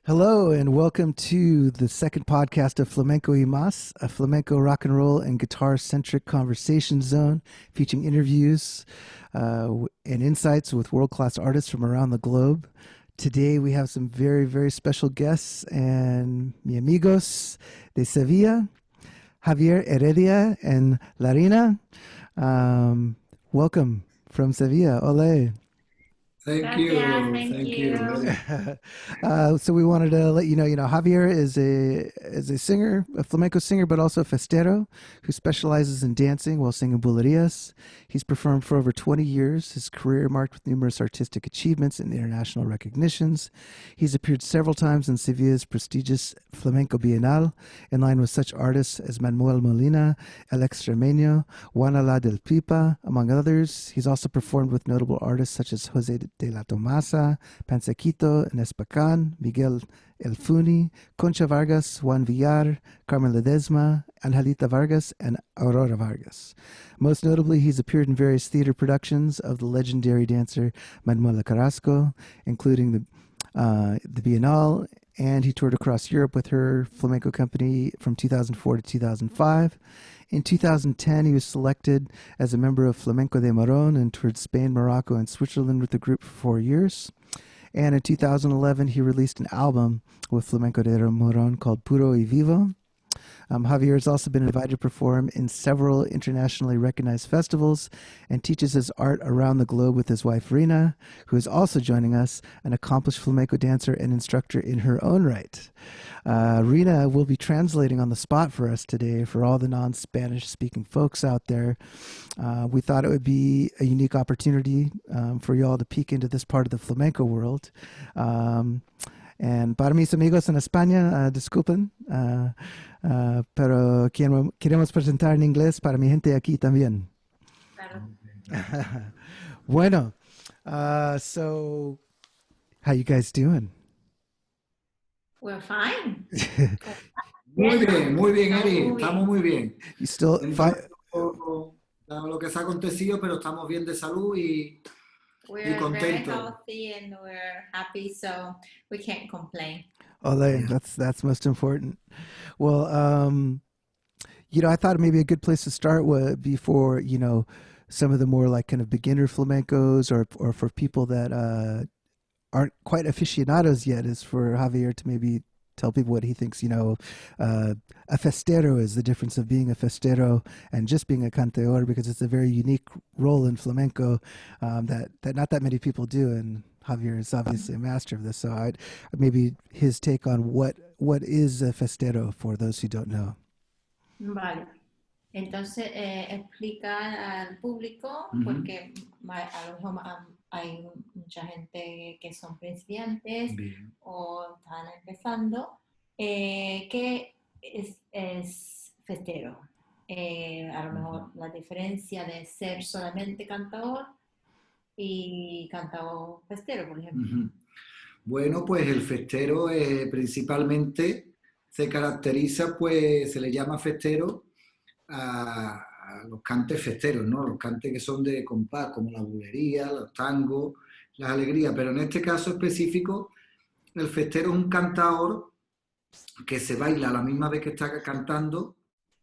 Hello and welcome to the second podcast of Flamenco y Más, a flamenco rock and roll and guitar centric conversation zone featuring interviews and insights with world class artists from around the globe. Today we have some very, very special guests and mi amigos de Sevilla, Javier Heredia and Rhina. Welcome from Sevilla. Ole. Thank Gracias, you, thank thank you. you. So we wanted to let you know, Javier is a singer, a flamenco singer, but also a festero who specializes in dancing while singing bulerías. He's performed for over 20 years. His career marked with numerous artistic achievements and international recognitions. He's appeared several times in Sevilla's prestigious Flamenco Bienal, in line with such artists as Manuel Molina, El Extremeño, Juana La del Pipa, among others. He's also performed with notable artists such as Jose de la Tomasa, Pansequito, Nespacan, Miguel Elfuni, Concha Vargas, Juan Villar, Carmen Ledesma, Angelita Vargas, and Aurora Vargas. Most notably, he's appeared in various theater productions of the legendary dancer Manuela Carrasco, including the Biennale, and he toured across Europe with her flamenco company from 2004 to 2005. In 2010, he was selected as a member of Flamenco de Morón and toured Spain, Morocco, and Switzerland with the group for 4 years. And in 2011, he released an album with Flamenco de Morón called Puro y Vivo. Javier has also been invited to perform in several internationally recognized festivals and teaches his art around the globe with his wife Rhina, who is also joining us, an accomplished flamenco dancer and instructor in her own right. Rhina will be translating on the spot for us today for all the non-Spanish speaking folks out there. We thought it would be a unique opportunity for you all to peek into this part of the flamenco world. And para mis amigos en España, disculpen, pero queremos presentar en inglés para mi gente aquí también. Claro. Bueno, so how you guys doing? We're fine. Muy bien, Estamos Eric, muy estamos muy bien. You still Dentro de lo que se ha acontecido, pero estamos bien de salud y We're very contento. healthy and we're happy, so we can't complain. Ole, that's most important. Well, I thought maybe a good place to start would be for, some of the more like kind of beginner flamencos or for people that aren't quite aficionados yet, is for Javier to maybe tell people what he thinks, a festero is, the difference of being a festero and just being a cantaor, because it's a very unique role in flamenco that not that many people do. And Javier is obviously a master of this. So maybe his take on what is a festero for those who don't know. Vale. Entonces, explica al público, porque a lo mejor hay mucha gente que son principiantes Bien. o están empezando. ¿Qué es festero? A lo mejor la diferencia de ser solamente cantador y cantador festero, por ejemplo. Bueno, pues el festero principalmente se caracteriza, pues se le llama festero a los cantes festeros, ¿no? Los cantes que son de compás, como la bulería, los tangos, las alegrías. Pero en este caso específico, el festero es un cantador que se baila a la misma vez que está cantando,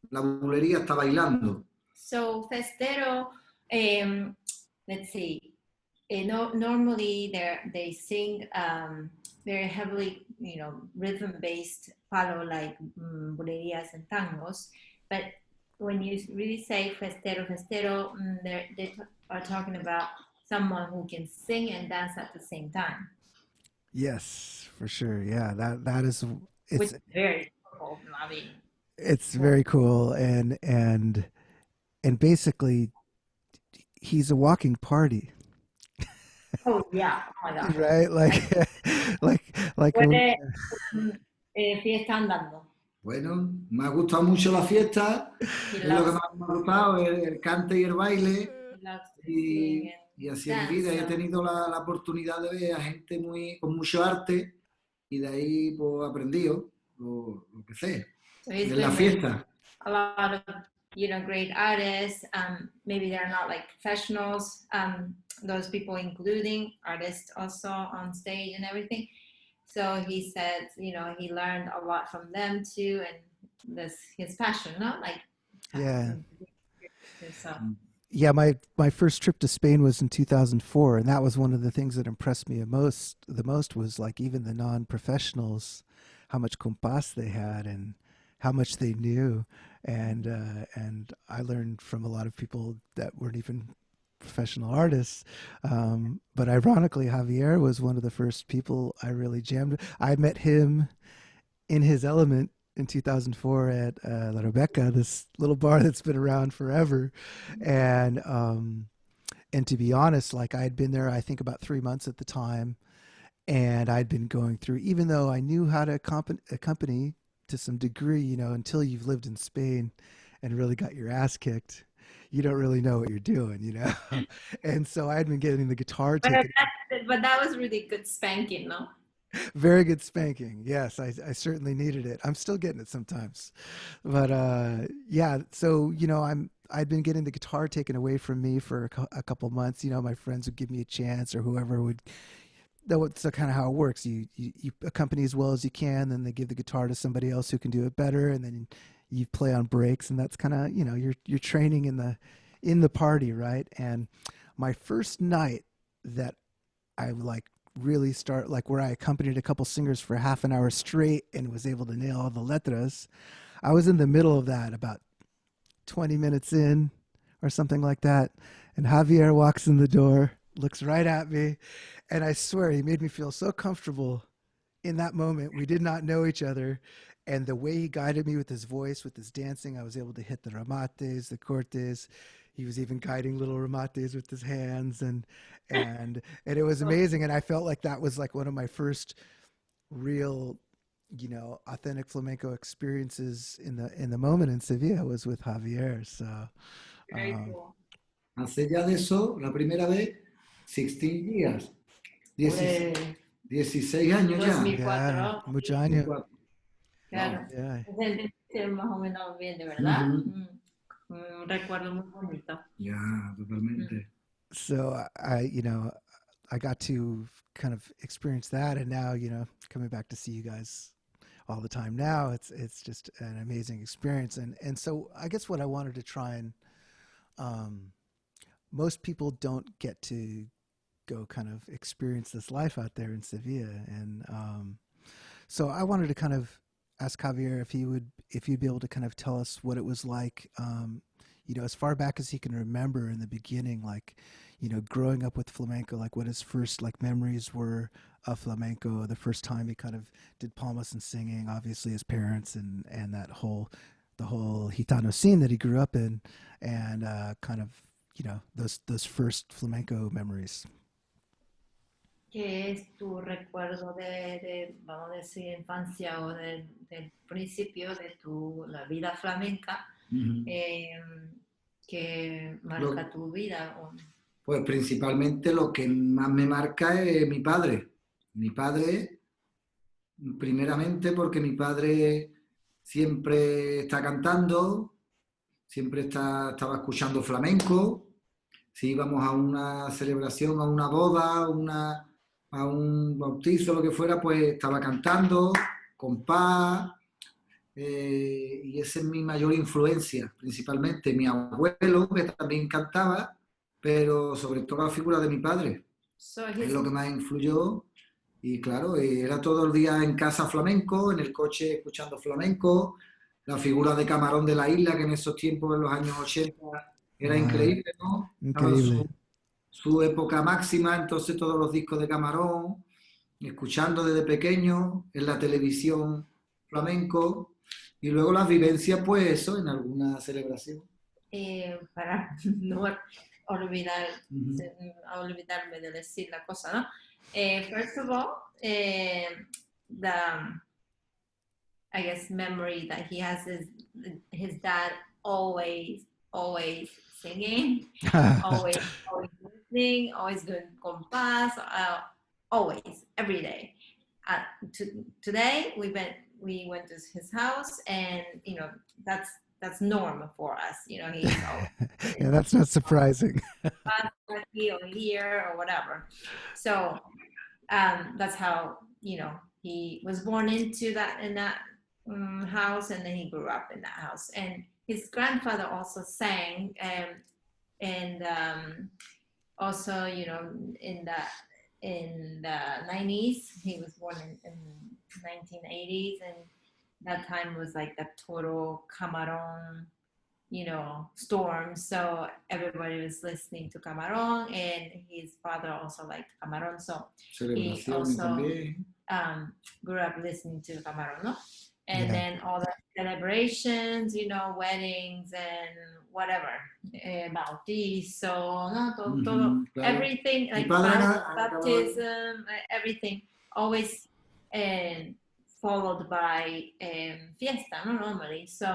la bulería está bailando. So festero, let's see. Normally they sing very heavily, rhythm-based, follow like bulerías and tangos, but when you really say festero, they are talking about someone who can sing and dance at the same time. Yes, for sure. Yeah, that is, Which is very cool. I mean, it's very cool, and basically he's a walking party. oh yeah, oh my God. Right? Like Fiesta andando. Bueno, me ha gustado mucho la fiesta, He es lo que loves más me ha gustado, el cante y el baile, he loves to y, sing y así and en mi vida he dance. tenido la oportunidad de ver a gente con mucho arte, y de ahí pues he aprendido lo que sé, So he's en la been with fiesta. a lot of great artists. Maybe they're not like professionals. Those people including artists also on stage and everything. So he said, he learned a lot from them too, and that's his passion, no? Like, Yeah. so. Yeah, my first trip to Spain was in 2004, and that was one of the things that impressed me the most was like even the non-professionals, how much compás they had and how much they knew, and I learned from a lot of people that weren't even professional artists. But ironically, Javier was one of the first people I really jammed with. I met him in his element in 2004 at La Rebecca, this little bar that's been around forever. And to be honest, like I had been there, I think about 3 months at the time, and I'd been going through, even though I knew how to accompany to some degree, until you've lived in Spain and really got your ass kicked, you don't really know what you're doing. And so I had been getting the guitar But taken. that was really good spanking, no? Very good spanking. Yes, I certainly needed it. I'm still getting it sometimes. But yeah, so I'd been getting the guitar taken away from me for a couple months. My friends would give me a chance, or whoever would. That's kind of how it works. You accompany as well as you can, then they give the guitar to somebody else who can do it better, and then you play on breaks, and that's kind of you're training in the party, right? And my first night that I like really start, like where I accompanied a couple singers for half an hour straight and was able to nail all the letras, I was in the middle of that about 20 minutes in or something like that, and Javier walks in the door, looks right at me, and I swear he made me feel so comfortable in that moment. We did not know each other, and the way he guided me with his voice, with his dancing, I was able to hit the remates, the cortes. He was even guiding little remates with his hands, and it was amazing. And I felt like that was like one of my first real, authentic flamenco experiences in the moment in Sevilla was with Javier. So Very cool. Hace ya de eso, la primera vez, 16 years. 16, 16 años ya. 2004. yeah, mucho año. 2004. Claro. Yeah. Es más o menos bien, de verdad. Un recuerdo muy bonito. Ya, totalmente. So I got to kind of experience that, and now coming back to see you guys all the time now, it's just an amazing experience. And so I guess what I wanted to try and most people don't get to go kind of experience this life out there in Sevilla, and so I wanted to kind of ask Javier if you'd be able to kind of tell us what it was like, as far back as he can remember in the beginning, like, growing up with flamenco, like what his first like memories were of flamenco, the first time he kind of did palmas and singing, obviously his parents and the whole Gitano scene that he grew up in, and kind of, those first flamenco memories. ¿Qué es tu recuerdo vamos a decir, infancia o del principio de la vida flamenca que marca tu vida? Pues principalmente lo que más me marca es mi padre. Mi padre, primeramente porque mi padre siempre está cantando, siempre estaba escuchando flamenco. Si íbamos a una celebración, a una boda, a un bautizo, lo que fuera, pues estaba cantando, compás, y esa es mi mayor influencia, principalmente mi abuelo, que también cantaba, pero sobre todo la figura de mi padre. Es lo que más influyó, y claro, era todo el día en casa flamenco, en el coche escuchando flamenco, la figura de Camarón de la Isla, que en esos tiempos, en los años 80, era increíble, ¿no? Increíble. Su época máxima, entonces todos los discos de Camarón, escuchando desde pequeño, en la televisión flamenco, y luego las vivencias, pues eso, en alguna celebración. Para no olvidarme de decir la cosa, ¿no? First of all, the I guess memory that he has is his dad always singing, always listening, always doing compás, always, every day. Today we went to his house, and that's normal for us. He's always yeah, that's not surprising. or here or whatever. So that's how he he was born into that house, and then he grew up in that house. And his grandfather also sang, and also, you know, in the 90s, he was born in 1980s, and that time was like the total Camarón, you know, storm. So everybody was listening to Camarón, and his father also liked Camarón. So he also grew up listening to Camarón, no? And then all the celebrations, you know, weddings and whatever, bautizo, no, todo, everything, like baptism, everything, always followed by fiesta, no, normally. So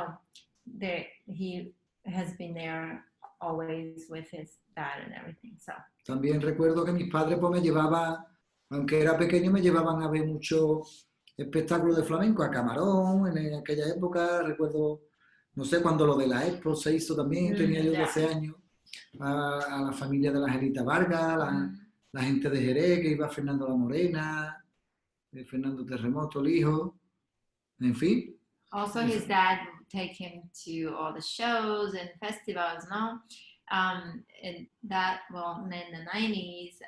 he has been there always with his dad and everything. So. También recuerdo que mis padres pues me llevaban, aunque era pequeño, me llevaban a ver mucho espectáculo de flamenco, a Camarón, en aquella época, recuerdo, no sé, cuando lo de la Expo se hizo también, tenía yo 12 años, a la familia de la Angelita Vargas, la gente de Jerez, que iba Fernando La Morena, Fernando Terremoto, el hijo, en fin. Also his dad would take him to all the shows and festivals, no? And that, well, in the 90s,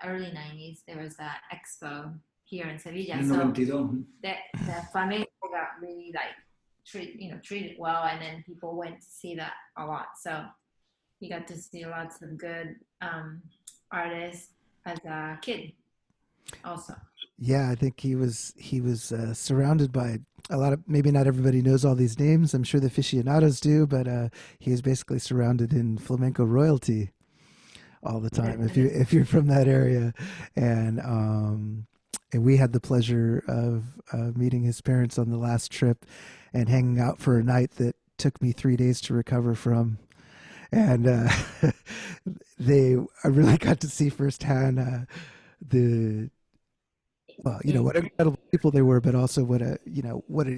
early 90s, there was an expo here in Sevilla. En 92. The flamenco got really like treated well, and then people went to see that a lot. So he got to see lots of good artists as a kid also. Yeah, I think he was surrounded by a lot of, maybe not everybody knows all these names. I'm sure the aficionados do, but he is basically surrounded in flamenco royalty all the time. If you're from that area, and we had the pleasure of meeting his parents on the last trip and hanging out for a night that took me 3 days to recover from. And I really got to see firsthand what incredible people they were, but also what an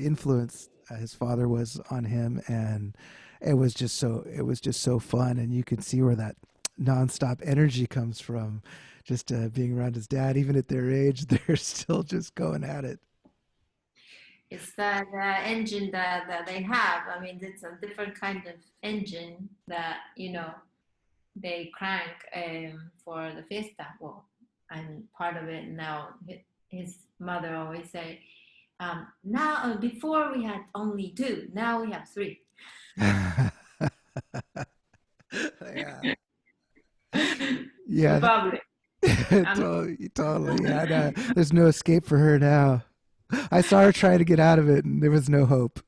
influence his father was on him. And it was just so fun. And you can see where that nonstop energy comes from, just being around his dad. Even at their age, they're still just going at it. It's the engine that they have. I mean, it's a different kind of engine that, you know, they crank for the fiesta. Well, and part of it now, his mother always say, now, before we had only 2, now we have 3. Yeah. Probably. Totally. Yeah, there's no escape for her now. I saw her try to get out of it, and there was no hope.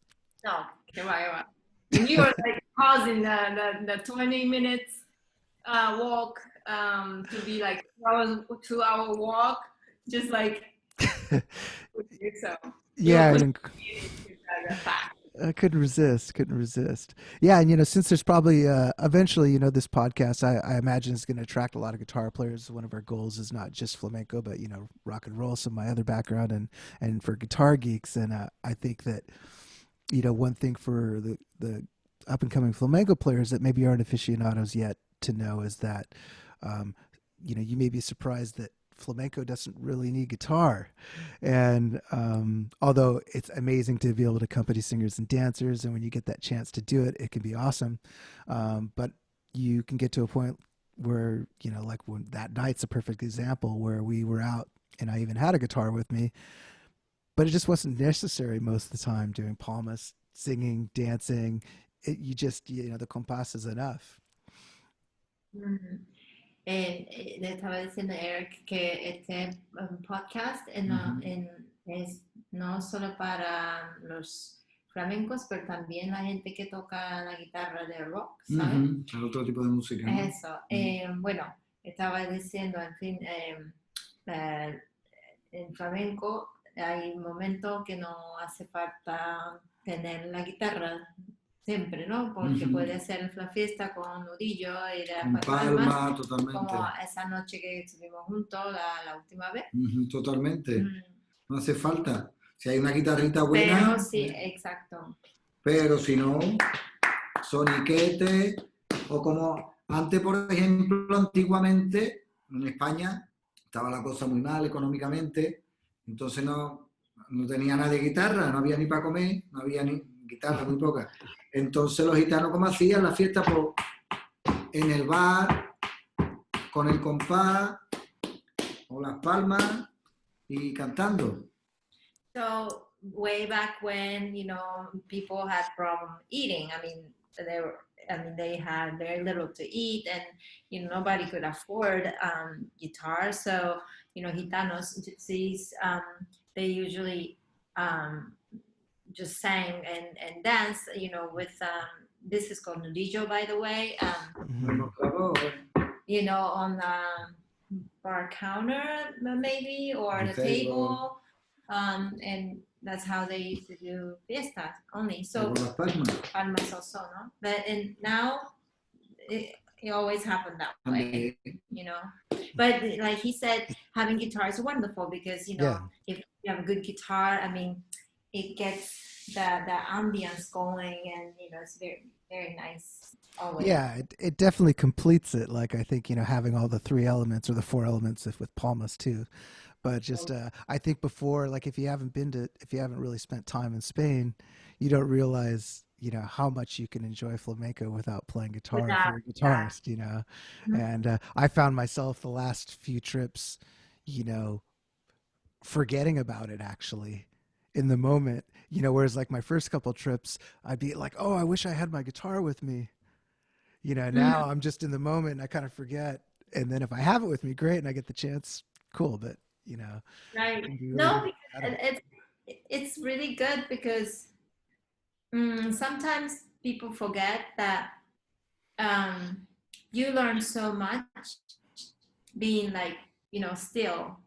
No, and you were like pausing the 20 minutes walk to be like 2-hour walk, just like so. Yeah, I couldn't resist. Yeah, and since there's probably eventually, this podcast, I imagine is going to attract a lot of guitar players. One of our goals is not just flamenco, but rock and roll, some of my other background, and for guitar geeks. And I think that one thing for the up and coming flamenco players that maybe aren't aficionados yet to know is that you may be surprised that flamenco doesn't really need guitar. And although it's amazing to be able to accompany singers and dancers, and when you get that chance to do it, it can be awesome. But you can get to a point where, like when that night's a perfect example, where we were out and I even had a guitar with me, but it just wasn't necessary most of the time doing palmas, singing, dancing. You just, the compás is enough. Mm-hmm. Le estaba diciendo a Eric que este podcast es no solo para los flamencos, pero también la gente que toca la guitarra de rock, ¿sabes? Otro tipo de música, ¿no? Eso. Bueno, estaba diciendo, en fin, en flamenco hay momentos que no hace falta tener la guitarra siempre, ¿no? Porque puede ser la fiesta con nudillo y con palma, totalmente. Como esa noche que estuvimos juntos la última vez. Totalmente. No hace falta. Si hay una guitarrita buena. Pero sí, exacto. Pero si no, soniquete, o como antes, por ejemplo, antiguamente, en España, estaba la cosa muy mal económicamente, Entonces no tenía nadie guitarra, no había ni para comer, no había ni guitarra, muy poca. Entonces los gitanos, ¿cómo hacían la fiesta? Pues en el bar, con el compás, o las palmas y cantando. So way back when, you know, people had problem eating. They had very little to eat, and you know nobody could afford guitar. So you know, gitanos, gypsies, they usually just sang and danced. You know, with this is called nudillo, by the way. You know, on the bar counter maybe or the table. And that's how they used to do fiestas only. So palmas also, no? But and now it always happened that way, you know. But like he said, having guitar is wonderful because you know if you have a good guitar, I mean, it gets the ambience going, and you know it's very very nice. Always. Yeah, it definitely completes it. Like I think, you know, having all the 3 elements or the 4 elements if with palmas too. But just I think before, like if you haven't really spent time in Spain, you don't realize, you know, how much you can enjoy flamenco without playing guitar if you're a guitarist, you know. And I found myself the last few trips, you know, forgetting about it actually in the moment, you know, whereas like my first couple trips, I'd be like, oh, I wish I had my guitar with me. You know, now I'm just in the moment and I kind of forget. And then if I have it with me, great, and I get the chance, cool. But you know, right? No, because it's really good because sometimes people forget that you learn so much being like you know still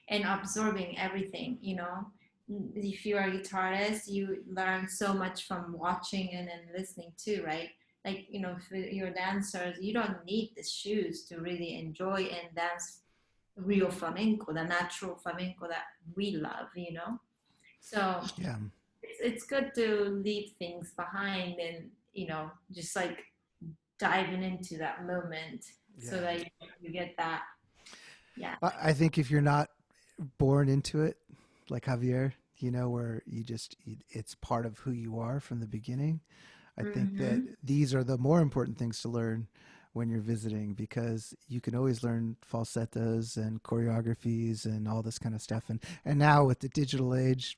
and absorbing everything. You know, if you're a guitarist, you learn so much from watching and then listening too, right? Like you know, if you're dancers, you don't need the shoes to really enjoy and dance real flamenco, the natural flamenco that we love, you know. So yeah, it's good to leave things behind and you know just like diving into that moment so that you get that. Yeah, I think if you're not born into it, like Javier, you know, where it's part of who you are from the beginning. I think that these are the more important things to learn when you're visiting, because you can always learn falsettos and choreographies and all this kind of stuff. And now with the digital age,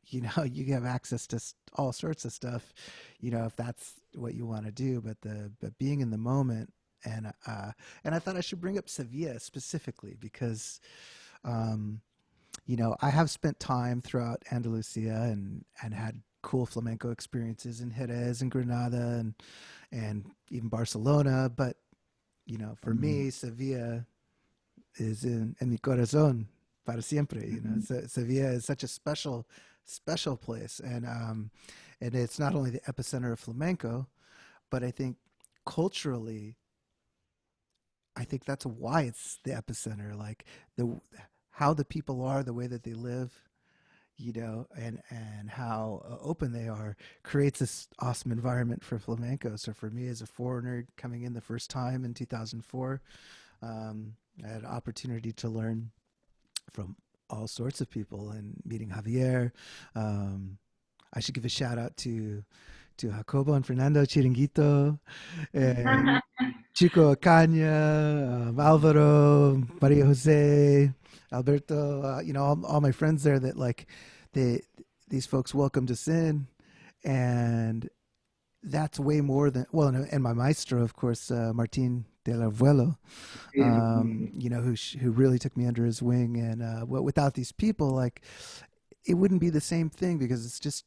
you know, you have access to all sorts of stuff, you know, if that's what you want to do. But being in the moment, and I thought I should bring up Sevilla specifically because, you know, I have spent time throughout Andalusia and had cool flamenco experiences in Jerez and Granada and even Barcelona. But, you know, for me, Sevilla is in mi corazón para siempre. You know, Sevilla is such a special place. And it's not only the epicenter of flamenco, but I think culturally, I think that's why it's the epicenter. Like how the people are, the way that they live, you know, and how open they are creates this awesome environment for flamenco. So for me as a foreigner coming in the first time in 2004, I had an opportunity to learn from all sorts of people and meeting Javier. I should give a shout out to Jacobo and Fernando Chiringuito, and Chico Acaña, Alvaro, Maria Jose, Alberto, you know, all my friends there that like these folks welcomed us in, and that's way more than well, and my maestro, of course, Martin del Abuelo, you know, who really took me under his wing, and without these people, like it wouldn't be the same thing because it's just.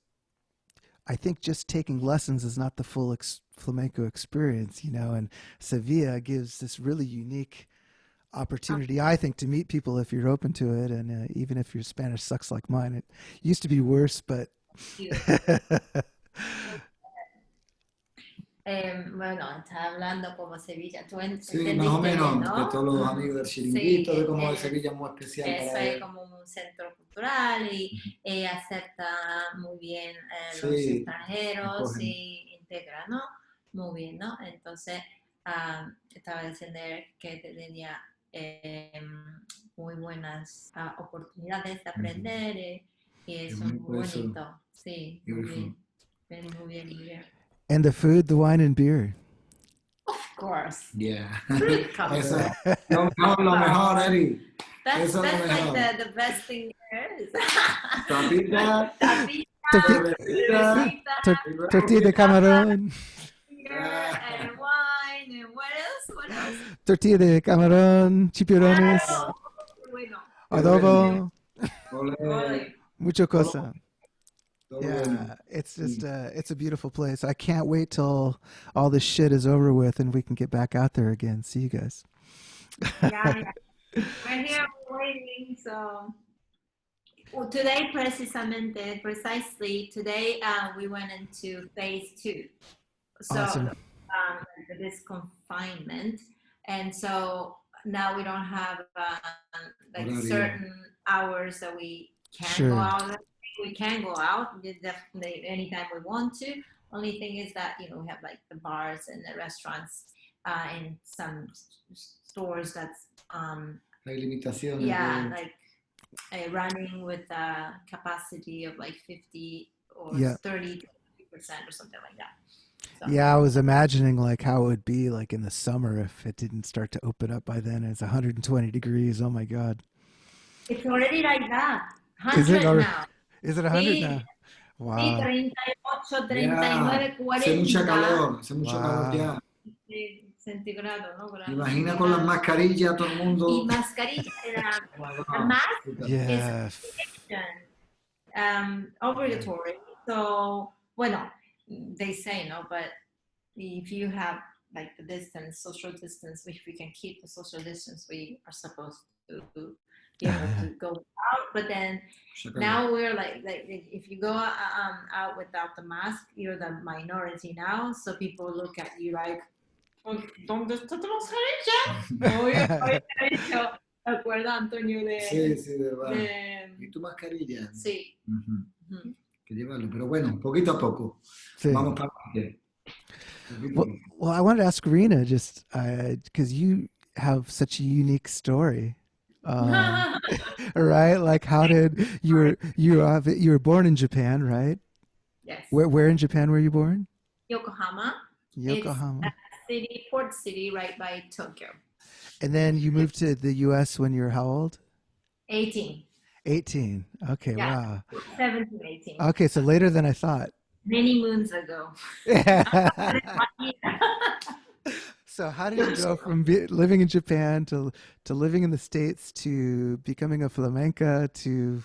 I think just taking lessons is not the full flamenco experience, you know, and Sevilla gives this really unique opportunity, I think, to meet people if you're open to it. And even if your Spanish sucks like mine, it used to be worse, but. Bueno, estás hablando como Sevilla, tú sí, más o menos, bien, ¿no? de todos los amigos del chiringuito, de cómo Sevilla es muy especial eso para es él. como un centro cultural y acepta muy bien los Sí, extranjeros y integra, ¿no? Muy bien, ¿no? Entonces, estaba diciendo que tenía muy buenas oportunidades de aprender y eso es muy bonito eso. bonito. Sí, muy Beautiful. bien, muy bien, muy bien. And the food, the wine and beer. Of course. Yeah. Fruit comes Eso first. es lo mejor, Eric. That's Eso es lo like mejor. the best thing there is. Tapita, Tapita, cervecita, cervecita, y luego Tortilla de camarón. beer, and wine, and what else? What else? Tortilla de camarón, chipirones, Claro. Bueno, qué bueno. adobo, Ole, ole. mucho todo, cosa. todo Yeah, bueno. it's just it's a beautiful place. I can't wait till all this shit is over with and we can get back out there again. See you guys. Yeah. We're here waiting, so well, today precisely today we went into phase 2. So Awesome. this confinement, and so now we don't have like Horario. certain hours that we can Sure. go out. We can go out definitely anytime we want to. Only thing is that we have like the bars and the restaurants and some stores that's Hay limitaciones. like running with a capacity of like 50 or Yeah. 30% or something like that. So, Yeah, I was imagining like how it would be like in the summer if it didn't start to open up by then. It's 120 degrees. Oh my God. it's already like that. Is it 100 already- now. Is it 100 Sí, now? sí, Wow. 38, Yeah. 39, Hace mucha 40 calor, hace mucho Wow. calor ya. centígrados, ¿no? Imagina con las mascarillas todo el mundo. Y mascarilla, Oh my the God. mask Yeah. obligatory. So, bueno, they say no, but if you have like the distance, social distance, if we can keep the social distance, we are supposed to be able to go out. But then now we're like if you go out without the mask, you're the minority now. So people look at you like, ¿dónde está tu mascarilla? Oye, ¿te acuerdas, Antonio, Sí, sí, de verdad. de... ¿Y tu mascarilla? Sí. Ujú. Ujú. Que llevarlo, pero bueno, poquito a poco. Sí. Vamos para adelante. Poquito a Well, poco. well, I wanted to ask Rhina just because you have such a unique story, right? Like, how did you were born in Japan, right? Yes. Where in Japan were you born? Yokohama. Yokohama. It's a port city right by Tokyo. And then you moved to the U.S. when you were how old? 18. 18. Okay, Yeah. wow. 17, 18. Okay, so later than I thought. Many moons ago. So how did you go from living in Japan to living in the States to becoming a flamenca to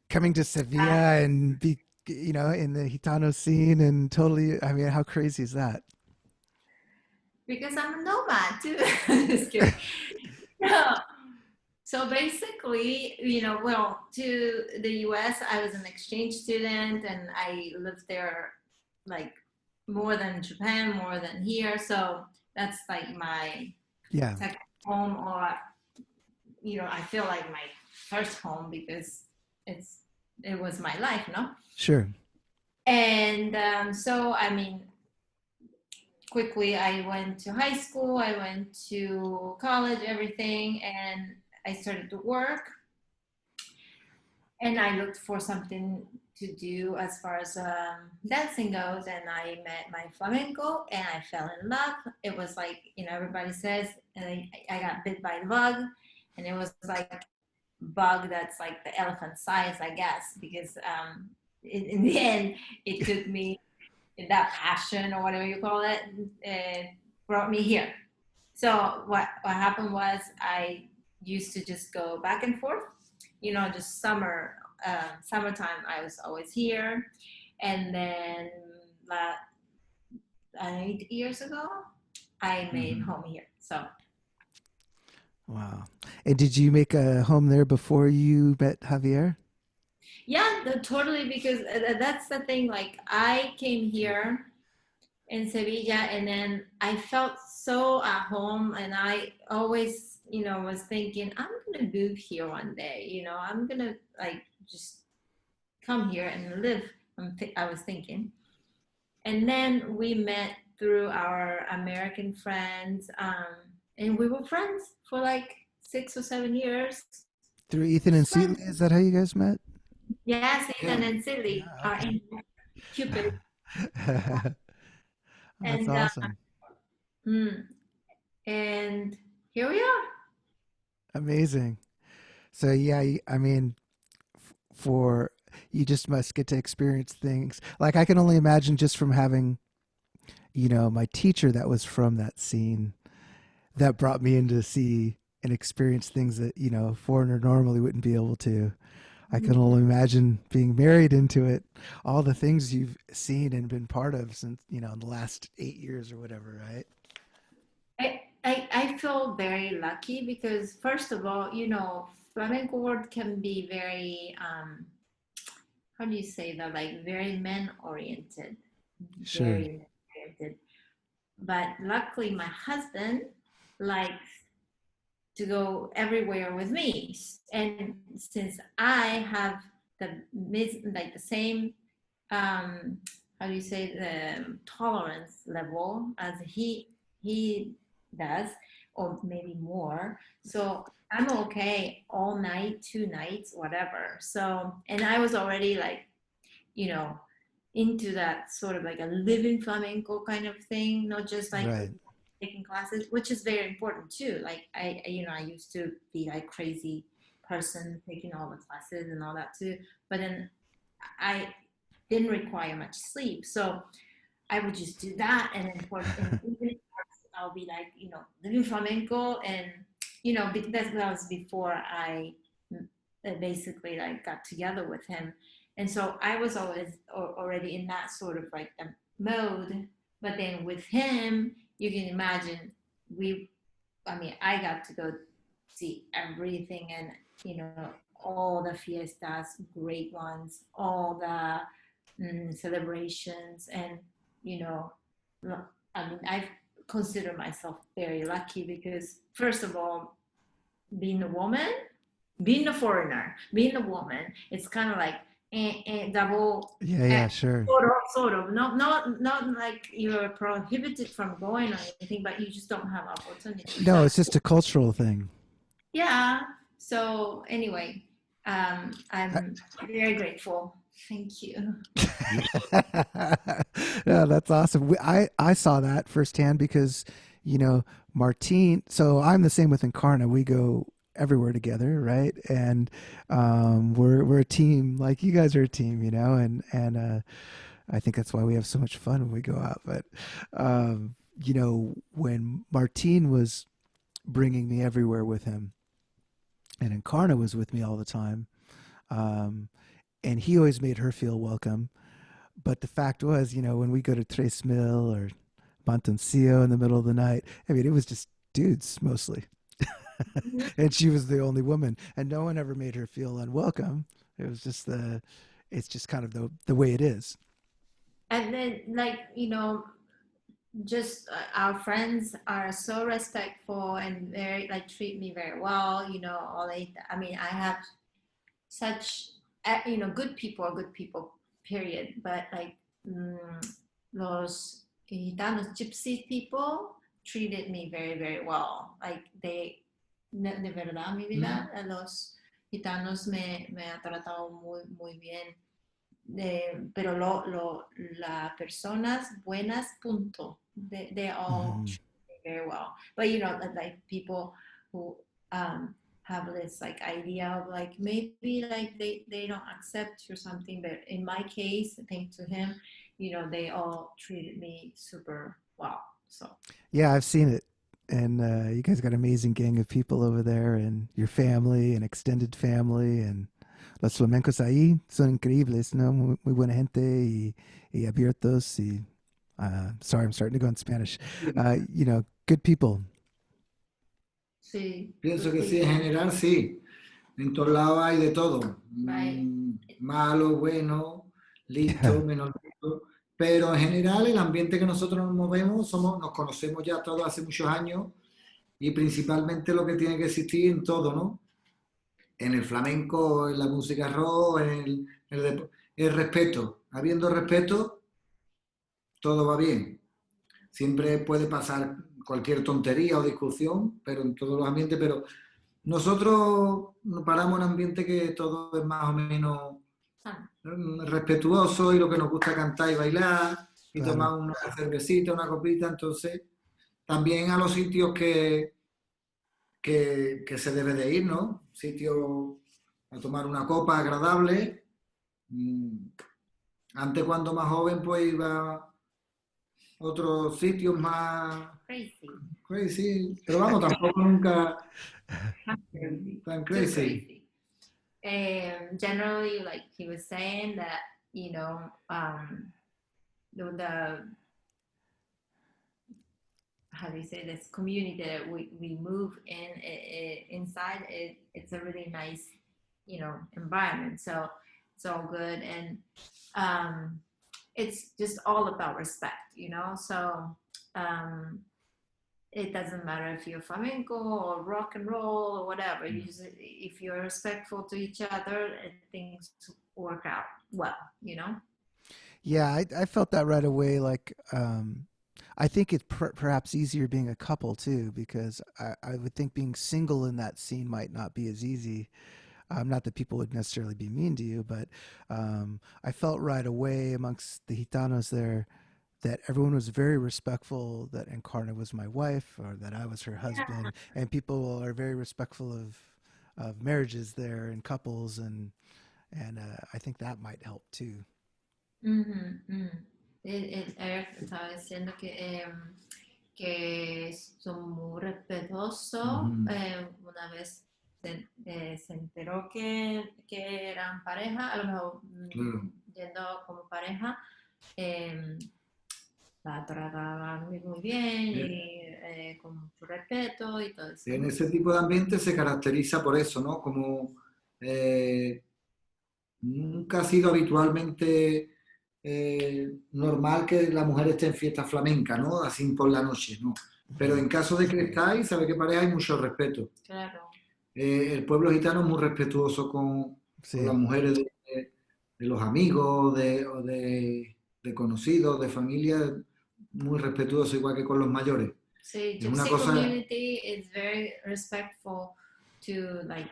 coming to Sevilla and be in the Gitano scene and totally, I mean, how crazy is that? Because I'm a nomad too. Just kidding. No. So basically, to the US, I was an exchange student and I lived there like more than Japan, more than here. So that's like my second home, or I feel like my first home because it was my life, no? Sure. And so I mean, quickly I went to high school, I went to college, everything, and I started to work. And I looked for something to do as far as dancing goes, and I met my flamenco and I fell in love. It was like, everybody says, and I got bit by the bug, and it was like a bug that's like the elephant size, I guess, because in the end, it took me, that passion or whatever you call it, brought me here. So what happened was I used to just go back and forth, just summertime I was always here. And then 8 years ago, I made home here. So. Wow. And did you make a home there before you met Javier? Yeah, totally, because that's the thing. Like, I came here in Sevilla and then I felt so at home, and I always, was thinking, I'm going to move here one day, I'm going to like just come here and live. I was thinking. And then we met through our American friends, and we were friends for like 6 or 7 years. Through Ethan and Seeley, is that how you guys met? Yes, Ethan Yeah. and Silly are in Cupid. That's And awesome. mm, and here we are. Amazing. So yeah, I mean, for you just must get to experience things. Like I can only imagine just from having, my teacher that was from that scene that brought me in to see and experience things that, a foreigner normally wouldn't be able to. I can only imagine being married into it, all the things you've seen and been part of since, in the last 8 years or whatever, right? I feel very lucky because first of all, flamenco world can be very how do you say that, like very men oriented, Sure. very men oriented. But luckily my husband likes to go everywhere with me, and since I have like the same how do you say, the tolerance level as he does, or maybe more, so I'm okay all night, 2 nights, whatever. So, and I was already like, you know into that sort of like a living flamenco kind of thing, not just like Right. taking classes, which is very important too. Like I used to be like crazy person taking all the classes and all that too, but then I didn't require much sleep, so I would just do that, and then and even I'll be like, living flamenco, and that was before I basically like got together with him, and so I was always already in that sort of like mode. But then with him, you can imagine I got to go see everything, and all the fiestas, great ones, all the celebrations, and you know, I consider myself very lucky because first of all, being a woman, being a foreigner, being a woman, it's kind of like double. Yeah, eh, yeah, sure. sort of, not like you're prohibited from going or anything, but you just don't have opportunity. No, So it's just a cultural thing. yeah. So anyway, I'm very grateful. Thank you. Yeah, that's awesome. I saw that firsthand because, Martine. So I'm the same with Encarna. We go everywhere together, right? And we're a team. Like you guys are a team, and I think that's why we have so much fun when we go out. But when Martine was bringing me everywhere with him, and Encarna was with me all the time. Um, and he always made her feel welcome. But the fact was, when we go to Tres Mil or Montoncillo in the middle of the night, I mean, it was just dudes mostly. And she was the only woman, and no one ever made her feel unwelcome. It was just it's just kind of the way it is. And then, like, just our friends are so respectful and very like treat me very well. All I mean, I have such good people are good people, period. But like los gitanos, gypsy people treated me very, very well. Like de verdad, mi vida, los gitanos me ha tratado muy, muy bien. Pero las personas buenas, punto. They all Hmm. treat me very well. But like people who have this like idea of like maybe like they don't accept or something. But in my case, thanks to him, they all treated me super well. So Yeah, I've seen it. And you guys got an amazing gang of people over there, and your family and extended family, and los flamencos ahí son increíbles, ¿no? Muy buena gente y abiertos. Sorry, I'm starting to go in Spanish. Good people. sí, Pienso good que sí, en people. general sí. En todos lados hay de todo. Right. Malo, bueno, Yeah. listo, menos listo. Pero en general el ambiente que nosotros nos movemos, nos conocemos ya todos hace muchos años y principalmente lo que tiene que existir en todo, ¿no? En el flamenco, en la música rock, el respeto. Habiendo respeto, todo va bien. Siempre puede pasar cualquier tontería o discusión, pero en todos los ambientes, pero Nosotros nos paramos en un ambiente que todo es más o menos Ah, respetuoso y lo que nos gusta cantar y bailar y Claro. tomar una cervecita, una copita, entonces también a los sitios que se debe de ir, ¿no? Sitios a tomar una copa agradable. Mm, Antes cuando más joven pues iba a otros sitios más crazy. crazy, pero vamos, tampoco nunca Crazy. tan Too crazy. crazy. Generally, like he was saying that, the how do you say this community that we move in inside it's a really nice environment, so it's all good, and um, it's just all about respect, so um, it doesn't matter if you're flamenco or rock and roll or whatever. You just, if you're respectful to each other, things work out well. Yeah, I felt that right away. Like, I think it's perhaps easier being a couple too, because I would think being single in that scene might not be as easy. Not that people would necessarily be mean to you, but I felt right away amongst the Gitanos there that everyone was very respectful, that Encarna was my wife or that I was her Yeah. husband, and people are very respectful of marriages there and couples, and I think that might help too. Ujú, ujú. Eric estaba diciendo que son muy respetuosos. Ujú. Una vez se enteró que eran pareja, a lo mejor Claro. yendo como pareja, eh, la trataban muy bien y con mucho respeto y todo eso, En ¿no? ese tipo de ambiente se caracteriza por eso, ¿no? Como eh, nunca ha sido habitualmente normal que la mujer esté en fiesta flamenca, ¿no? Así por la noche, ¿no? Pero en caso de que estáis, sabe que pareja hay mucho respeto. Claro. El pueblo gitano es muy respetuoso con las Sí. mujeres de los amigos, de conocidos, de familia, muy respetuoso, igual que con los mayores. So Es una Gypsy cosa, community is very respectful to like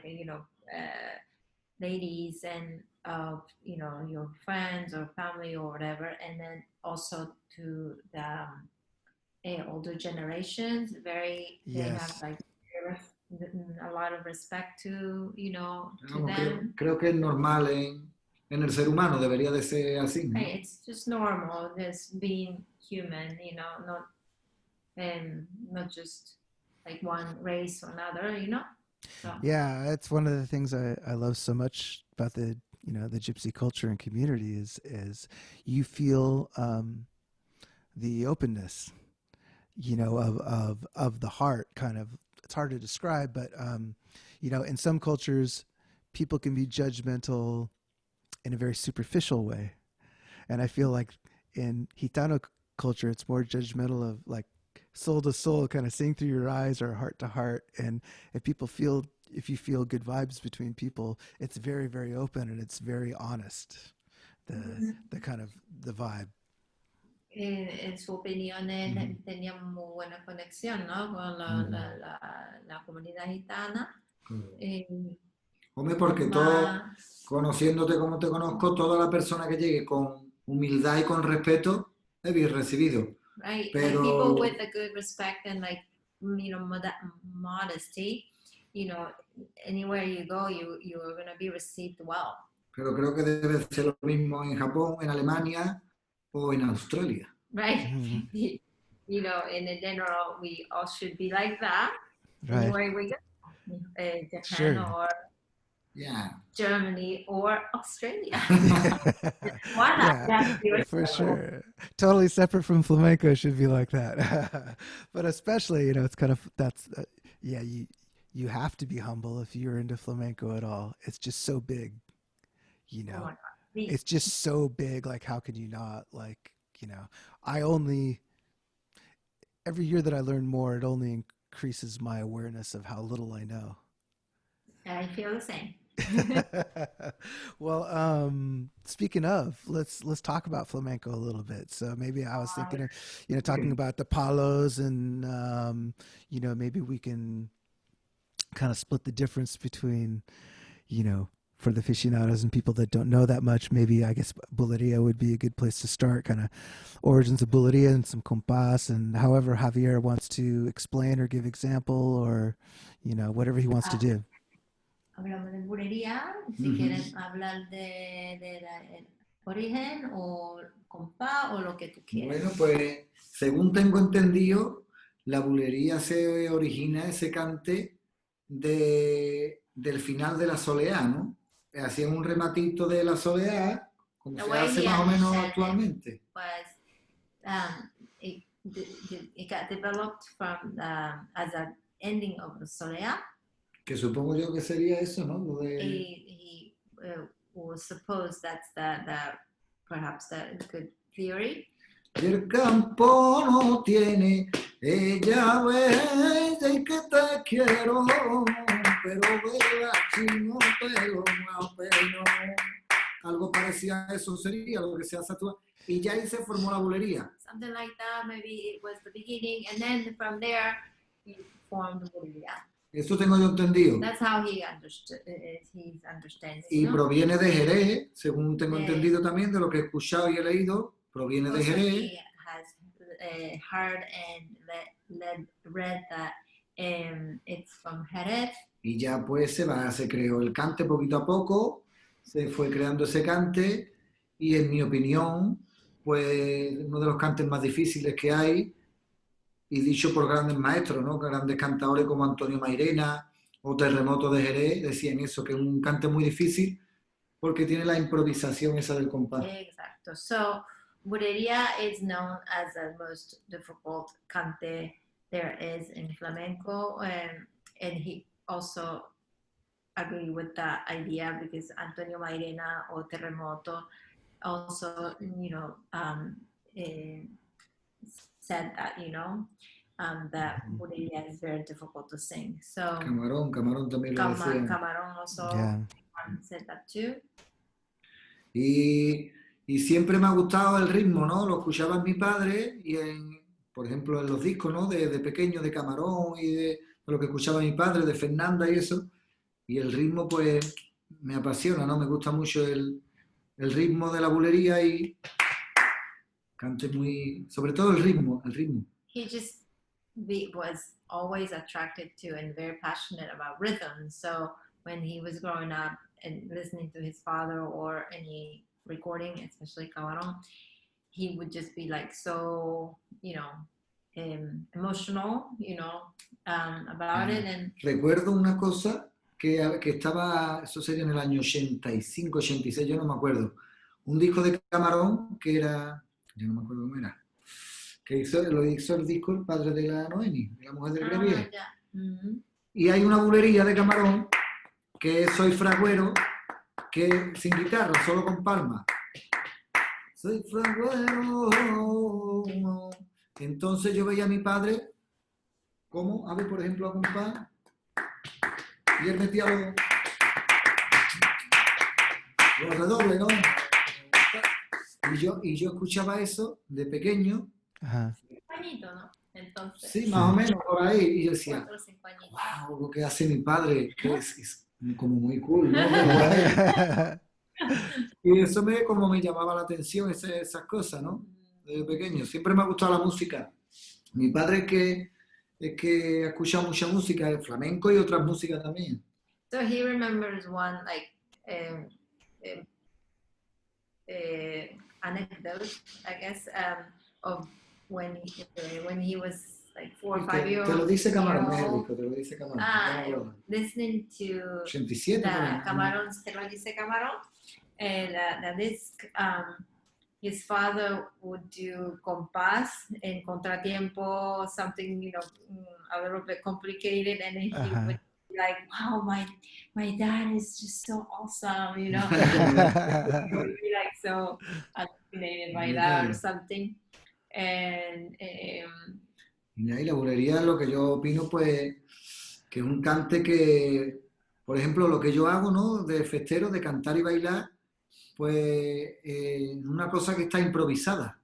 ladies and your friends or family or whatever, and then also to the older generations. They have Yes. like a lot of respect to vamos, them. creo que es normal en el ser humano, debería de ser así, ¿no? Hey, it's just normal, just being human, and not just like one race or another. So Yeah, it's one of the things I love so much about the gypsy culture and community is you feel the openness, of the heart kind of. It's hard to describe, but in some cultures people can be judgmental in a very superficial way. And I feel like in Gitano culture, it's more judgmental of like soul to soul, kind of seeing through your eyes or heart to heart. And if you feel good vibes between people, it's very, very open and it's very honest. The kind of the vibe. en su opinión Hmm. él tenía muy buena conexión, ¿no? Con la comunidad gitana. Eh, Hombre, porque todo, más, conociéndote como te conozco, toda la persona que llegue con humildad y con respeto es bien recibido. right? Like people Pero, with a good respect and like modesty, anywhere you go, you are gonna be received well, pero creo que debe ser lo mismo en Japón, en Alemania o en Australia. right? Hmm. In general, we all should be like that Right. anywhere we go, Japan Sure. or Yeah. Germany or Australia. Why not? Yeah, That's for beautiful. sure. Totally separate from flamenco should be like that. But especially, it's kind of yeah, you have to be humble if you're into flamenco at all. It's just so big, you Oh my know. God. The- It's just so big, like how could you not, like, I only every year that I learn more, it only increases my awareness of how little I know. I feel the same. Well, speaking of, let's talk about flamenco a little bit. So maybe I was thinking of, talking about the palos and maybe we can kind of split the difference between, you know, for the aficionados and people that don't know that much, maybe I guess bulería would be a good place to start, kind of origins of bulería and some compás, and however Javier wants to explain or give example or, you know, whatever he wants to do. Hablamos de bulería, si quieren hablar de el origen o compás o lo que tú quieras. Bueno, pues según tengo entendido, la bulería se origina ese cante del final de la soleá, ¿no? Hacían un rematito de la soleá, como se hace más o menos actualmente. It got developed from as an ending of the soleá. Que supongo yo que sería eso, ¿no? Lo de... He will suppose that's perhaps the good theory. Y el campo no tiene, ella ve que te quiero, pero vela chino, pero no, pero algo parecido a eso sería lo que se hace actual. Y ya ahí se formó la bulería. Something like that, maybe it was the beginning, and then from there he formed the bulería. Eso tengo yo entendido. That's how he understood. He's understanding. Y proviene de Jerez, según tengo entendido también, de lo que he escuchado y he leído, proviene de Jerez. He has heard and read that it's from Jerez. Y ya pues se creó el cante poquito a poco, se fue creando ese cante y en mi opinión, pues uno de los cantes más difíciles que hay, y dicho por grandes maestros, ¿no? Grandes cantadores como Antonio Mairena o Terremoto de Jerez decían eso, que es un cante muy difícil porque tiene la improvisación esa del compás. Exacto. So, bulería is known as the most difficult cante there is in flamenco, and he also agreed with that idea because Antonio Mairena or Terremoto also, you know, said that, you know, that bulería is very difficult to sing. So Camarón también lo decía. Camarón also said that too. Y siempre me ha gustado el ritmo, ¿no? Lo escuchaba en mi padre y por ejemplo, en los discos, ¿no? De pequeño, de Camarón y de lo que escuchaba mi padre, de Fernanda y eso. Y el ritmo, pues, me apasiona, ¿no? Me gusta mucho el ritmo de la bulería y cante muy... Sobre todo el ritmo. He just was always attracted to and very passionate about rhythm. So when he was growing up and listening to his father or any recording, especially Camarón, he would just be like so, you know, emotional, you know, about it. And recuerdo una cosa que estaba, eso sería en el año 85, 86, yo no me acuerdo. Un disco de Camarón que era, yo no me acuerdo cómo era, que lo hizo el disco el padre de la Noemi, de la mujer del Grevier. Y hay una bulería de Camarón que es Soy Fragüero, que sin guitarra, solo con palmas. Soy fragüero. Entonces yo veía a mi padre cómo, a ver, por ejemplo, a compás, y él metía los redobles, ¿no? Y yo escuchaba eso de pequeño. Ajá. Añito, ¿no? Entonces, sí, más o menos por ahí. Y yo decía, wow, lo que hace mi padre, que es como muy cool, ¿no? Y eso como me llamaba la atención, esas cosas, ¿no? Desde pequeño. Siempre me ha gustado la música. Mi padre es que ha escuchado mucha música, el flamenco y otras músicas también. So he remembers one like anecdote, I guess, of when he was like 4 or 5 years old. Te lo dice Camarón, te lo dice Camarón. Listening to 87, Camarón, te lo dice Camarón, the disc, his father would do compás en contratiempo, something, you know, a little bit complicated, and he would be like, wow, my dad is just so awesome, you know. He would be like so fascinated by that or something. And y ahí la bulería, lo que yo opino, pues, que es un cante que, por ejemplo, lo que yo hago, ¿no? De festero, de cantar y bailar, pues una cosa que está improvisada,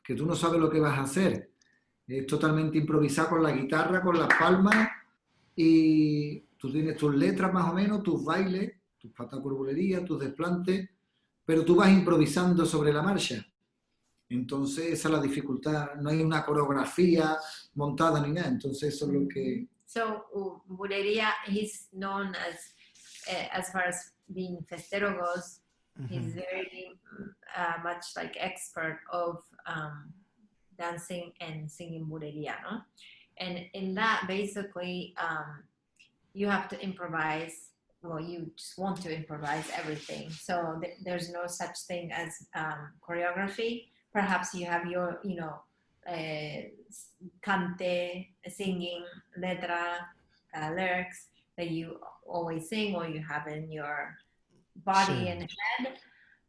que tú no sabes lo que vas a hacer. Es totalmente improvisado con la guitarra, con las palmas, y tú tienes tus letras más o menos, tus bailes, tus patas por bulería, tus desplantes, pero tú vas improvisando sobre la marcha. Entonces esa es la dificultad, no hay una coreografía montada ni nada, entonces eso es lo que... So bulería, he's known as far as being festero goes, he's very much like expert of dancing and singing bulería, no? And in that, basically, you have to improvise. Well, you just want to improvise everything. So there's no such thing as choreography. Perhaps you have your, cante, singing, letra, lyrics that you always sing or you have in your body and head,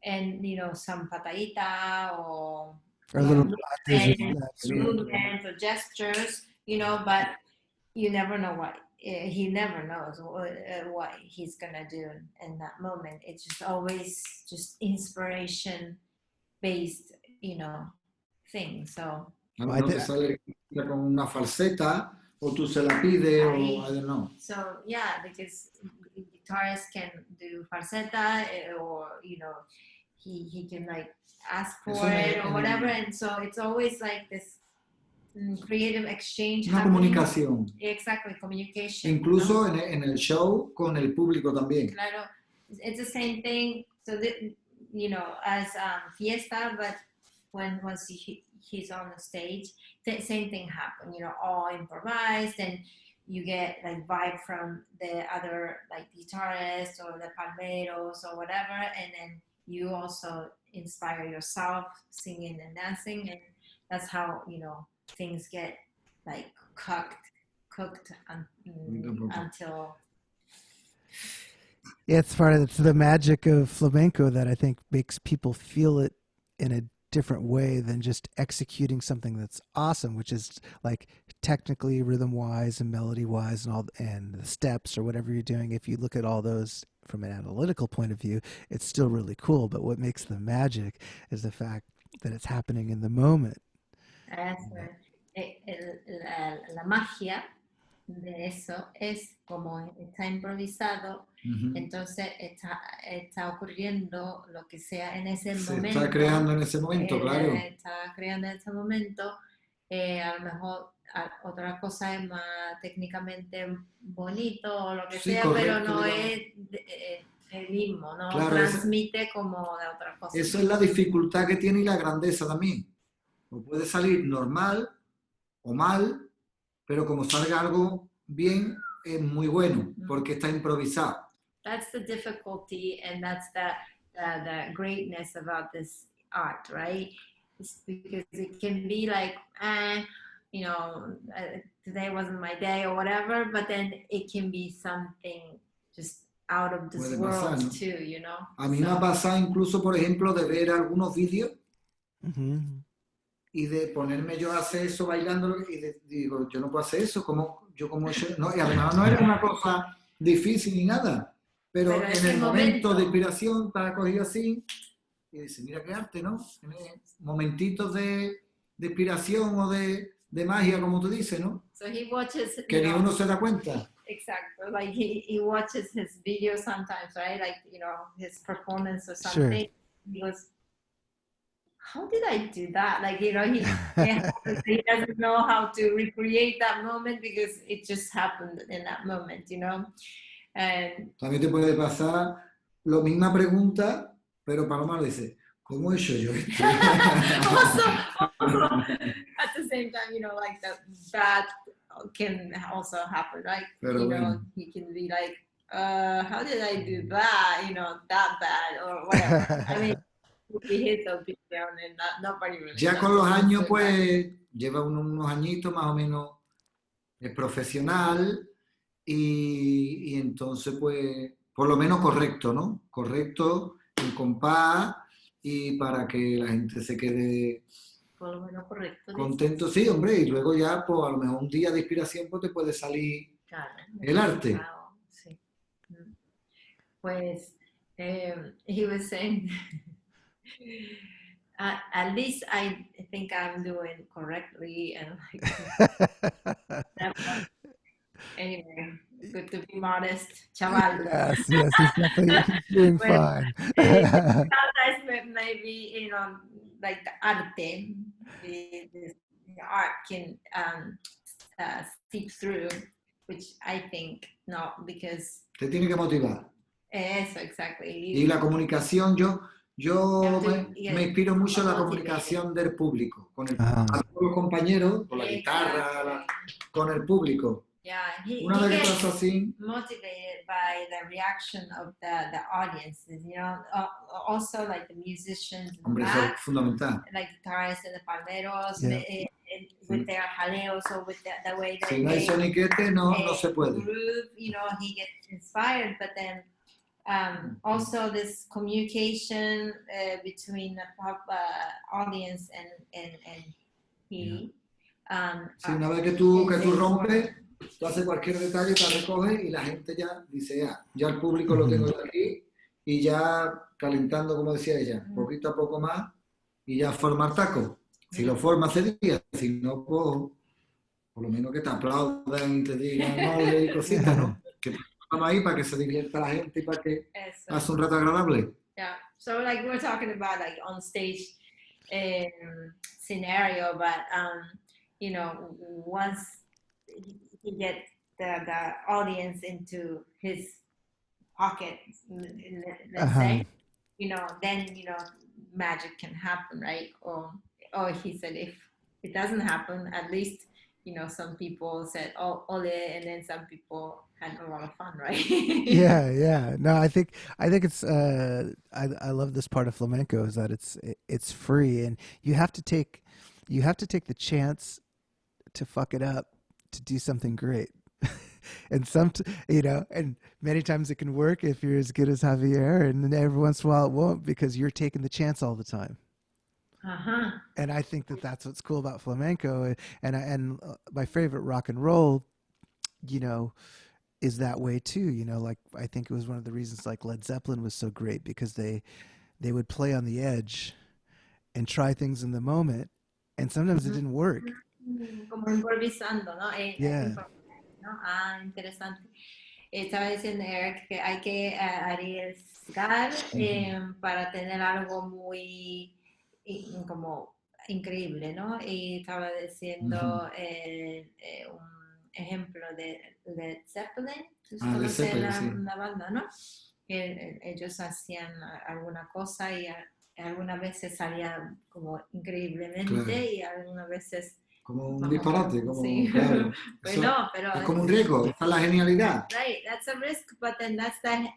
and some patadita or little movements or gestures, but you never know what he never knows what he's gonna do in that moment. It's just always just inspiration based, thing. So no te sale con una falseta o tú se la pides o I don't know. So yeah, because guitarists can do falseta or he can like ask for it or whatever, and so it's always like this creative exchange. Una comunicación. Exactly, communication. Incluso en el show con el público también. Claro, it's the same thing. So that, as fiesta, but once he's on the stage, same thing happened. All improvised, and you get like vibe from the other like guitarists or the palmeros or whatever, and then you also inspire yourself singing and dancing, and that's how things get like cooked until. Yeah, it's the magic of flamenco that I think makes people feel it in a different way than just executing something that's awesome, which is like technically rhythm wise and melody wise and the steps or whatever you're doing. If you look at all those from an analytical point of view, it's still really cool. But what makes the magic is the fact that it's happening in the moment. La magia de eso es como está improvisado, entonces está ocurriendo lo que sea en ese momento. Se está creando en ese momento, claro. Está creando en ese momento. A lo mejor otra cosa es más técnicamente bonito o lo que sea, correcto, pero no es el mismo, no claro, transmite como de otra cosa. Eso es la dificultad que tiene y la grandeza también. O puede salir normal o mal, pero como salga algo bien, es muy bueno, porque está improvisado. That's the difficulty, and that's the greatness about this art, right? It's because it can be like, today wasn't my day or whatever, but then it can be something just out of this world pasar, ¿no? Too, A mí me ha pasado incluso, por ejemplo, de ver algunos vídeos y de ponerme yo a hacer eso bailando y digo, yo no puedo hacer eso, no, y además no era una cosa difícil ni nada, pero en el momento de inspiración estaba cogido así y dice, mira qué arte, ¿no? Momentitos de inspiración o de magia, como tú dices, ¿no? So he watches, que ni uno se da cuenta. Exactly, like he watches his videos sometimes, right? Like, his performance or something. Sure. He goes, how did I do that? Like, he doesn't know how to recreate that moment because it just happened in that moment, And también te puede pasar la misma pregunta, pero Paloma dice, ¿cómo he hecho yo esto? also, at the same time, like that can also happen, right? Pero bueno. He can be like, how did I do that? That bad or whatever. I mean, ya con los años, pues, lleva unos añitos más o menos profesional y entonces, pues, por lo menos correcto, ¿no? Correcto, en compás y para que la gente se quede por lo menos correcto, contento. Sí, hombre, y luego ya, pues, a lo mejor un día de inspiración, pues, te puede salir el arte. Sí. Pues, he was saying... at least I think I'm doing correctly, and like anyway. good to be modest, chaval. Yes, yes, he's doing Well, fine. sometimes maybe, you know, like the arte, the art can seep through, which I think no, because Te tiene que motivar. eso, exactly. Y la comunicación, yo me inspiro mucho en la motivated. comunicación del público, con Ajá. los compañeros, con la guitarra, con el público. Yeah, he Una vez que gets pasa así, motivated by the reaction of the audiences, you know, also like the musicians in the hombre, eso es back, fundamental. like guitarists and the palmeros, Yeah. with their jaleos or with the way that Si no hay soniquete, no se puede. groove, you know, he gets inspired, but then also this communication between the audience and he. Sí, una vez que tú rompes, tú haces cualquier detalle, te recoges y la gente ya dice, ya el público lo tengo yo aquí y ya calentando, como decía ella, poquito a poco más y ya formar taco. Si lo formas ese día, si no, pues por lo menos que te aplaudan y te digan, no, y cositas, ¿no? Que estamos ahí para que se divierta la gente y para que pase un rato agradable. Yeah, so like we're talking about like on stage scenario, but you know, once he gets the audience into his pocket, let's say, you know, then, you know, magic can happen, right? Or he said, if it doesn't happen, at least, you know, some people said, oh, ole, and then some people had a lot of fun, right? Yeah. No, I think it's I love this part of flamenco is that it's free and you have to take the chance to fuck it up to do something great. And you know, and many times it can work if you're as good as Javier, and then every once in a while it won't because you're taking the chance all the time. And I think that's what's cool about flamenco, and my favorite rock and roll, you know, is that way too. You know, like I think it was one of the reasons like Led Zeppelin was so great because they would play on the edge and try things in the moment, and sometimes it didn't work. Como improvisando, ¿no? Yeah. ¿No? Interesante. Estaba diciendo Eric que hay que arriesgar para tener algo muy como increíble, ¿no? Y estaba diciendo un ejemplo de Led Zeppelin. ¿Tú conoces la banda, no? Ellos hacían alguna cosa y algunas veces salía como increíblemente y algunas veces como un disparate, como sí. claro. Pues no, pero es como un riesgo, esa es la genialidad. Right, that's a risk, but then that's the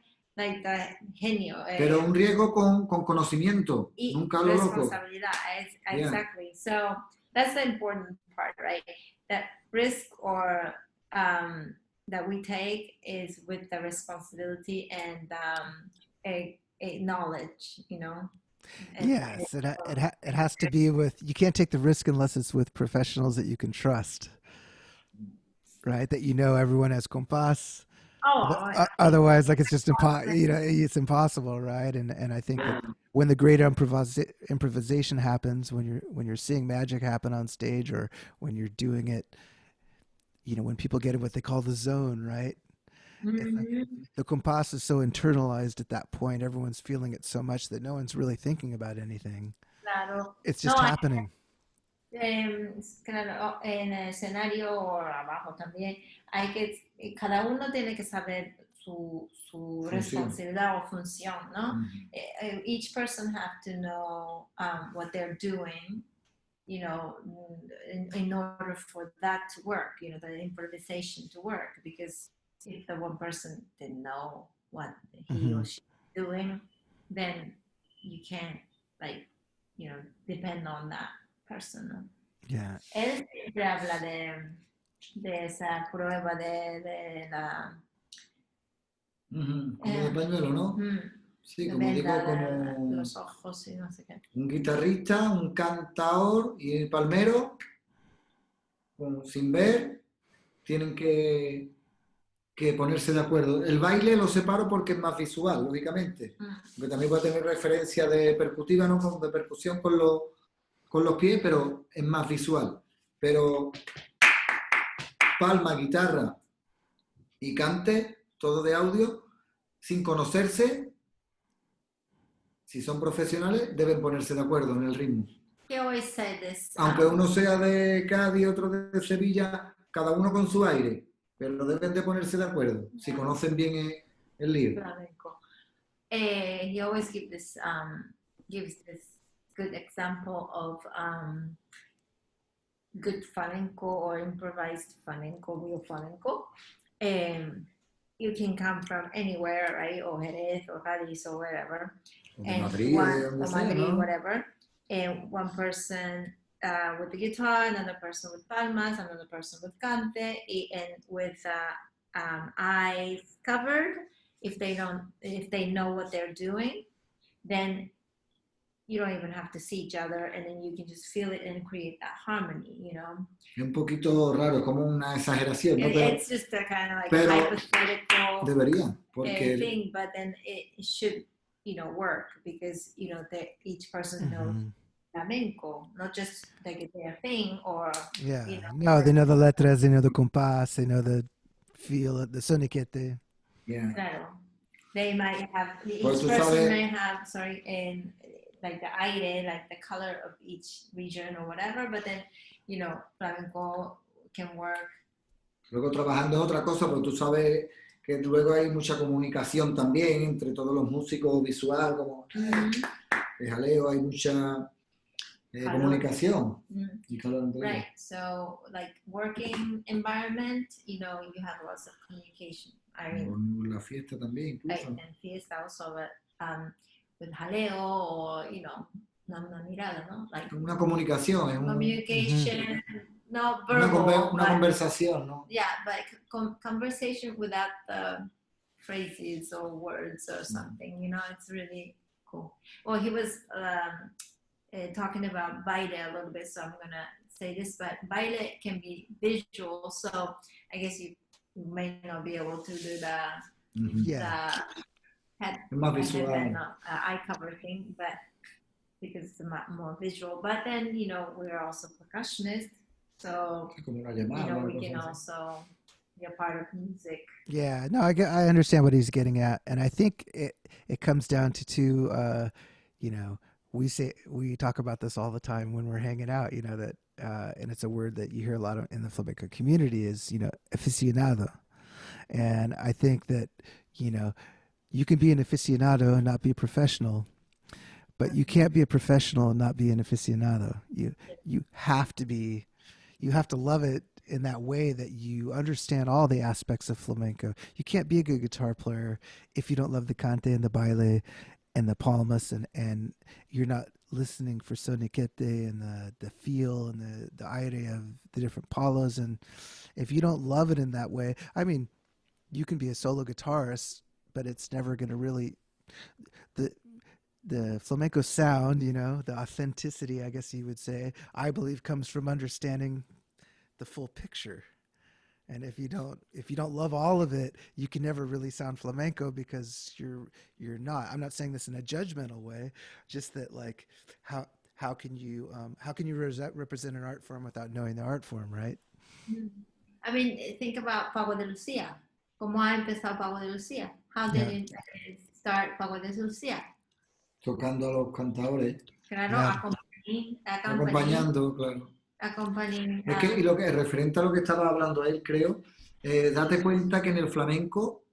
genio. Pero un riesgo con conocimiento, y nunca lo loco. Responsabilidad, exactly. So that's the important part, right? That risk or that we take is with the responsibility and a knowledge, you know. Yes, it has to be with. You can't take the risk unless it's with professionals that you can trust, right? That you know everyone has compás. Otherwise, like it's just you know, it's impossible, right? And I think that when the great improvisation happens, when you're seeing magic happen on stage, or when you're doing it, you know, when people get in what they call the zone, right? Like the compás is so internalized at that point. Everyone's feeling it so much that no one's really thinking about anything. Claro. It's just happening. Claro, en el escenario o abajo también hay que, cada uno tiene que saber su responsabilidad o función, ¿no? Each person have to know what they're doing, you know, in order for that to work, you know, the improvisation to work, because if the one person didn't know what he or she is doing, then you can't, like, you know, depend on that person, ¿no? Yeah. Él siempre habla de esa prueba de la... Como de pañuelo, ¿no? Sí, como digo, como los ojos y no sé qué. Un guitarrista, un cantador y el palmero, sin ver, tienen que ponerse de acuerdo. El baile lo separo porque es más visual, lógicamente. Porque también puede tener referencia de percutiva, ¿no? De percusión con los pies, pero es más visual. Pero palma, guitarra y cante, todo de audio, sin conocerse. Si son profesionales, deben ponerse de acuerdo en el ritmo. He always said this. Aunque uno sea de Cádiz, otro de Sevilla, cada uno con su aire, pero deben de ponerse de acuerdo, si conocen bien el lío. Flamenco. He always gives this good example of good flamenco or improvised flamenco, real flamenco. You can come from anywhere, right? Or Jerez, or Cádiz, or wherever. O de Madrid, o de donde or sea, Madrid, ¿no? whatever. And one person with the guitar, another person with palmas, another person with cante, and with eyes covered. If they know what they're doing, then you don't even have to see each other, and then you can just feel it and create that harmony, you know. Es un poquito raro, es como una exageración, ¿no? Pero It's just a kind of like pero hypothetical debería, porque thing, but then it should, you know, work because you know each person knows flamenco, not just like their thing or Yeah. you know. No, they know the letras, they know the compás, they know the feel, the soniquete. yeah. Claro. They might have each Pues tú person sabes- may have in like the aire, like the color of each region or whatever, but then you know flamenco can work. Luego trabajando es otra cosa, porque tú sabes que luego hay mucha comunicación también entre todos los músicos visual, como de jaleo, hay mucha comunicación. Y calor entre ellos. Right. So like working environment, you know, you have lots of communication. I mean, Con la fiesta también, right, incluso. and fiesta also, but with jaleo or you know, una mirada, no? Like Una comunicación, es communication, no verbal, una but, conversación, ¿no? yeah, but conversation without the phrases or words or something. You know, it's really cool. Well, he was talking about baile a little bit, so I'm gonna say this, but baile can be visual, so I guess you may not be able to do Yeah. the head, Es más visual. headband, eye cover thing, but because it's more visual. But then, you know, we're also percussionists, so Es como una you llamada. know, una we cosa can así. also be a part of music. Yeah, no, I understand what he's getting at, and I think it comes down to two. You know, we talk about this all the time when we're hanging out. You know that, and it's a word that you hear a lot of in the flamenco community is aficionado, and I think that you can be an aficionado and not be a professional, but you can't be a professional and not be an aficionado. You have to love it in that way that you understand all the aspects of flamenco. You can't be a good guitar player if you don't love the cante and the baile and the palmas and you're not listening for soniquete and the feel and the aire of the different palos. And if you don't love it in that way, I mean, you can be a solo guitarist, but it's never going to really the flamenco sound, the authenticity, I guess you would say, I believe comes from understanding the full picture. And if you don't love all of it, you can never really sound flamenco because you're not. I'm not saying this in a judgmental way, just that like how can you represent an art form without knowing the art form, right? I mean, think about Pago de Lucía. ¿Cómo ha empezado Pago de Lucía? How did it start Pago de Lucía? Tocando a los cantadores. Claro, acompañando, claro. Es que, y lo que referente a lo que estaba hablando él, creo, date cuenta que en el flamenco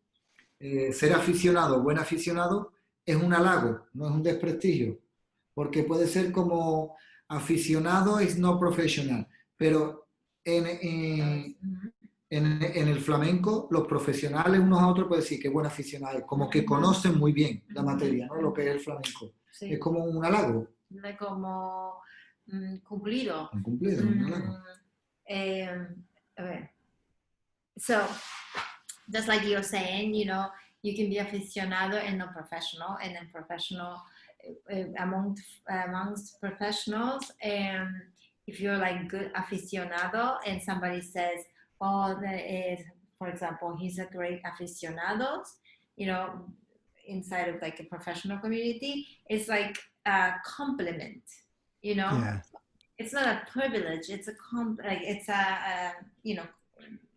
ser aficionado, buen aficionado, es un halago, no es un desprestigio, porque puede ser como aficionado es no profesional, pero en el flamenco los profesionales unos a otros pueden decir que buen aficionado es, como que conocen muy bien la materia, ¿no? Lo que es el flamenco. Sí. Es como un halago. Como cumplido. Un cumplido, un halago. So, just like you're saying, you can be aficionado and not professional, and then professional amongst professionals. If you're like good aficionado and somebody says, oh, for example, he's a great aficionado, inside of like a professional community, it's like a compliment, Yeah. It's not a privilege. It's a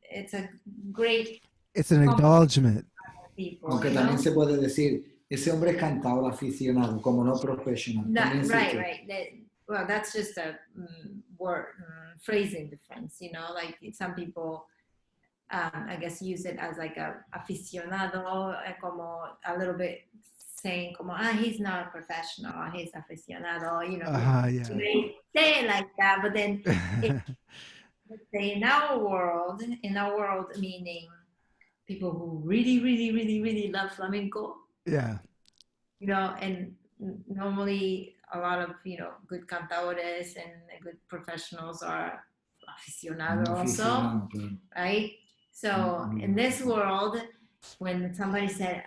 it's a great It's an acknowledgement. people, Aunque you también know? se puede decir, ese hombre es cantador aficionado, como no professional. No, También se right, dice. right. Well, that's just a word phrasing difference, you know. Like some people, I guess, use it as like a aficionado, como a little bit saying, como he's not a professional, he's aficionado, you know. Yeah. They say it like that, but then it, let's say in our world, meaning people who really, really, really, really love flamenco, Yeah. you know, and normally a lot of, you know, good cantadores and good professionals are aficionados also, Aficionado, claro. right? So in this world, when somebody said,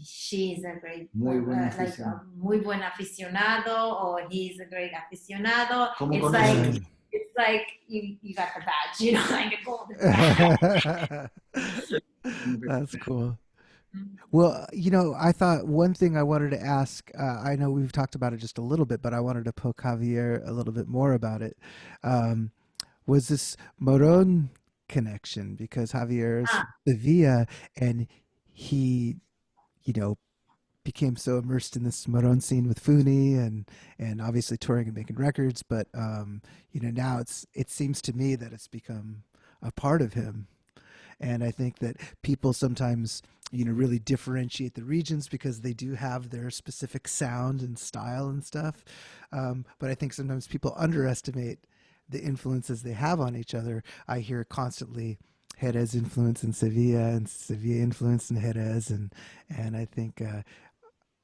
she's a great, Muy buen like aficionado. muy buen aficionado, or he's a great aficionado, ¿Cómo it's conoces? like, it's like you got the badge, you know, like a golden badge. That's cool. Mhm. Well, you know, I thought one thing I wanted to ask, I know we've talked about it just a little bit, but I wanted to poke Javier a little bit more about it. Was this Moron connection? Because Javier is Ah, from Sevilla and he, you know, became so immersed in this Moron scene with Funi and obviously touring and making records, but you know, now it seems to me that it's become a part of him. And I think that people sometimes, you know, really differentiate the regions because they do have their specific sound and style and stuff. But I think sometimes people underestimate the influences they have on each other. I hear constantly Jerez influence in Sevilla and Sevilla influence in Jerez. And I think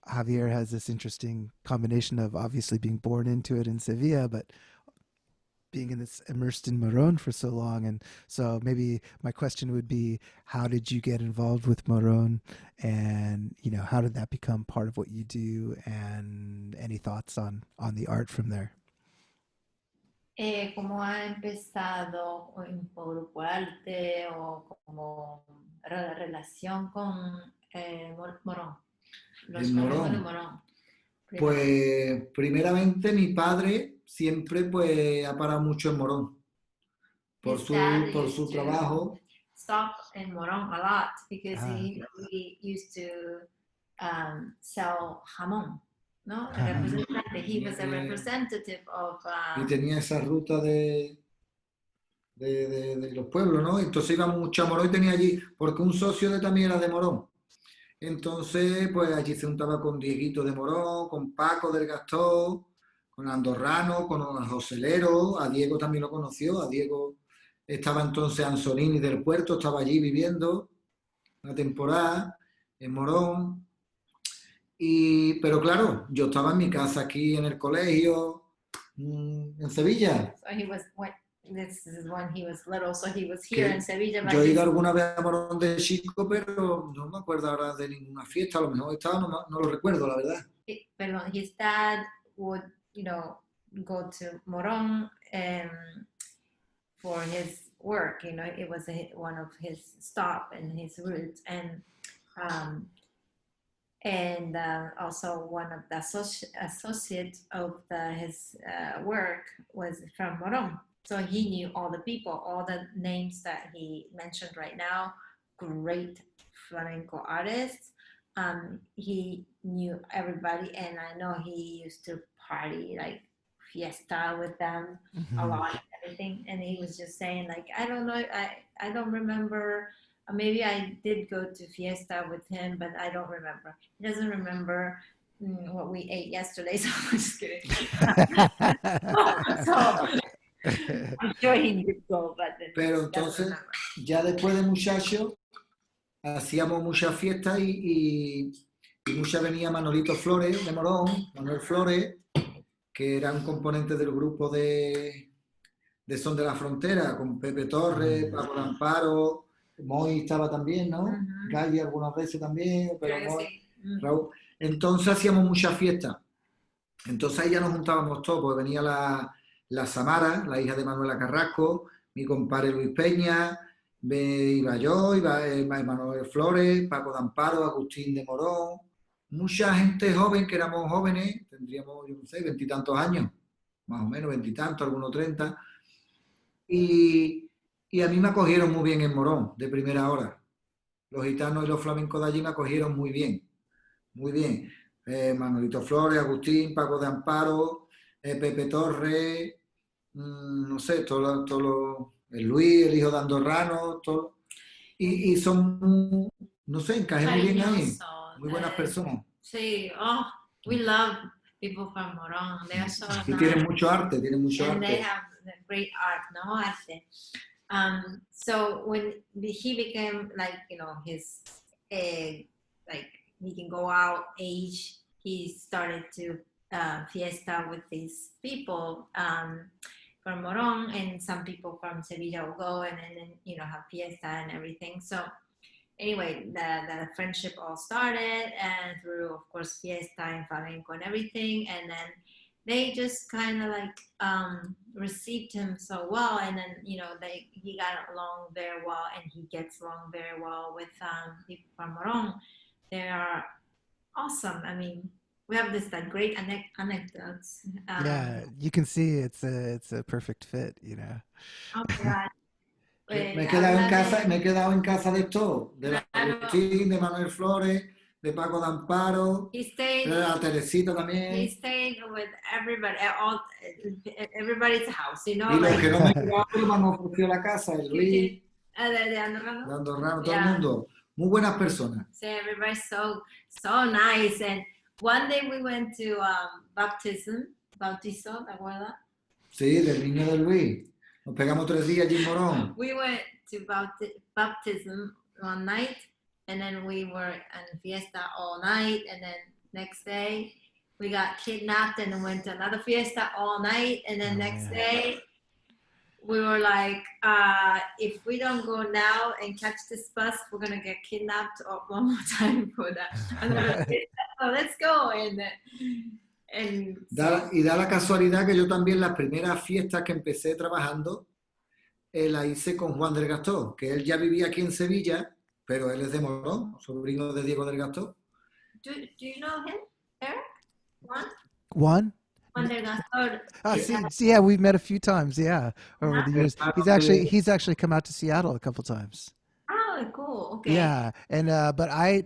Javier has this interesting combination of obviously being born into it in Sevilla, but being in this immersed in Moron for so long. And so maybe my question would be, how did you get involved with Moron? And, you know, how did that become part of what you do? And any thoughts on the art from there? ¿Cómo ha empezado por grupo de arte o como relación con Morón? Los El flamencos de Morón. Morón. Pues primeramente mi padre siempre pues ha parado mucho en Morón por His dad por used su to trabajo. stop in Morón a lot because Ah. he used to sell jamón, ¿no? Ah. Representante. He was a representative of... Y tenía esa ruta de los pueblos, ¿no? Entonces íbamos mucho a Morón y tenía allí, porque un socio de también era de Morón. Entonces, pues allí se juntaba con Dieguito de Morón, con Paco del Gastón, con Andorrano, con los Joselero, a Diego también lo conoció, a Diego estaba entonces Anzolini del Puerto, estaba allí viviendo una temporada en Morón. Pero claro, yo estaba en mi casa aquí en el colegio, en Sevilla. So he was, this is when he was little, so he was here in Sevilla. Yo he ido alguna vez a Morón de chico, pero no me acuerdo ahora de ninguna fiesta, a lo mejor estaba, no lo recuerdo, la verdad. Perdón, his dad would, you know, go to Morón for his work, you know, it was one of his stop and his routes, and also one of the associates of his work was from Morón. So he knew all the people, all the names that he mentioned right now, great flamenco artists. He knew everybody, and I know he used to party, like fiesta with them a lot, everything. And he was just saying, like, I don't know, I don't remember. Maybe I did go to fiesta with him, but I don't remember. He doesn't remember what we ate yesterday, so I'm just kidding. So, I'm sure he did go, but pero entonces, ya después de muchachos, hacíamos muchas fiestas y muchas venía Manolito Flores de Morón, Manuel Flores, que era un componente del grupo de Son de la Frontera, con Pepe Torres, Paco Amparo, Moy estaba también, ¿no? Galli algunas veces también, pero Moy, Raúl. Entonces hacíamos muchas fiestas. Entonces ahí ya nos juntábamos todos, porque venía la Samara, la hija de Manuela Carrasco, mi compadre Luis Peña, iba yo, iba Manuel Flores, Paco de Amparo, Agustín de Morón, mucha gente joven, que éramos jóvenes, tendríamos, yo no sé, 20 y tantos años, más o menos, 20 y tantos, algunos 30, y a mí me acogieron muy bien en Morón, de primera hora. los gitanos y los flamencos de allí me acogieron muy bien, muy bien. Manolito Flores, Agustín, Paco de Amparo, Pepe Torres, no sé, el Luis, el hijo de Andorrano, todo. Y son, no sé, encajé muy bien ahí. Cariñoso. Muy buenas personas. Sí, oh, we love people from Morón. They are so Y nice. tienen mucho arte, tienen mucho And they arte. have great art, no arte. So when he became like, you know, his like he can go out age, he started to fiesta with these people from Morón, and some people from Sevilla will go and then you know have fiesta and everything. So anyway, the friendship all started, and through of course fiesta and flamenco and everything, and then they just kind of like received him so well, and then you know he got along very well, and he gets along very well with people from Morón. They are awesome. I mean, we have this like great anecdotes. Yeah, you can see it's a perfect fit, you know. Oh my God. Me he quedado en casa de todos, de Agustín, de Manuel Flores, de Paco de Amparo, He de stayed. la Teresita He también. stayed with everybody, everybody's house, you know. Y los Like, que no me quedaban, me han ofrecido la casa, el Luis, de Andorrano. de Andorrano, todo el Yeah. mundo. Muy buenas personas. So everybody's so nice. And one day we went to bautizo, ¿te acuerdas? Sí, del niño de Luis. Nos pegamos 3 días allí en Morón. We went to baptism one night, and then we were in fiesta all night, and then next day we got kidnapped and went to another fiesta all night, and then next day we were like, if we don't go now and catch this bus, we're gonna get kidnapped one more time for that. So let's go. Y da la casualidad que yo también las primeras fiestas que empecé trabajando la hice con Juan del Gastó, que él ya vivía aquí en Sevilla, pero él es de Morón, sobrino de Diego del Gastó. Do you know him, Eric? Juan? Juan del Gastó. Yeah, we've met a few times. Yeah, over the years. He's actually come out to Seattle a couple times. Oh, cool. Okay. Yeah, and but I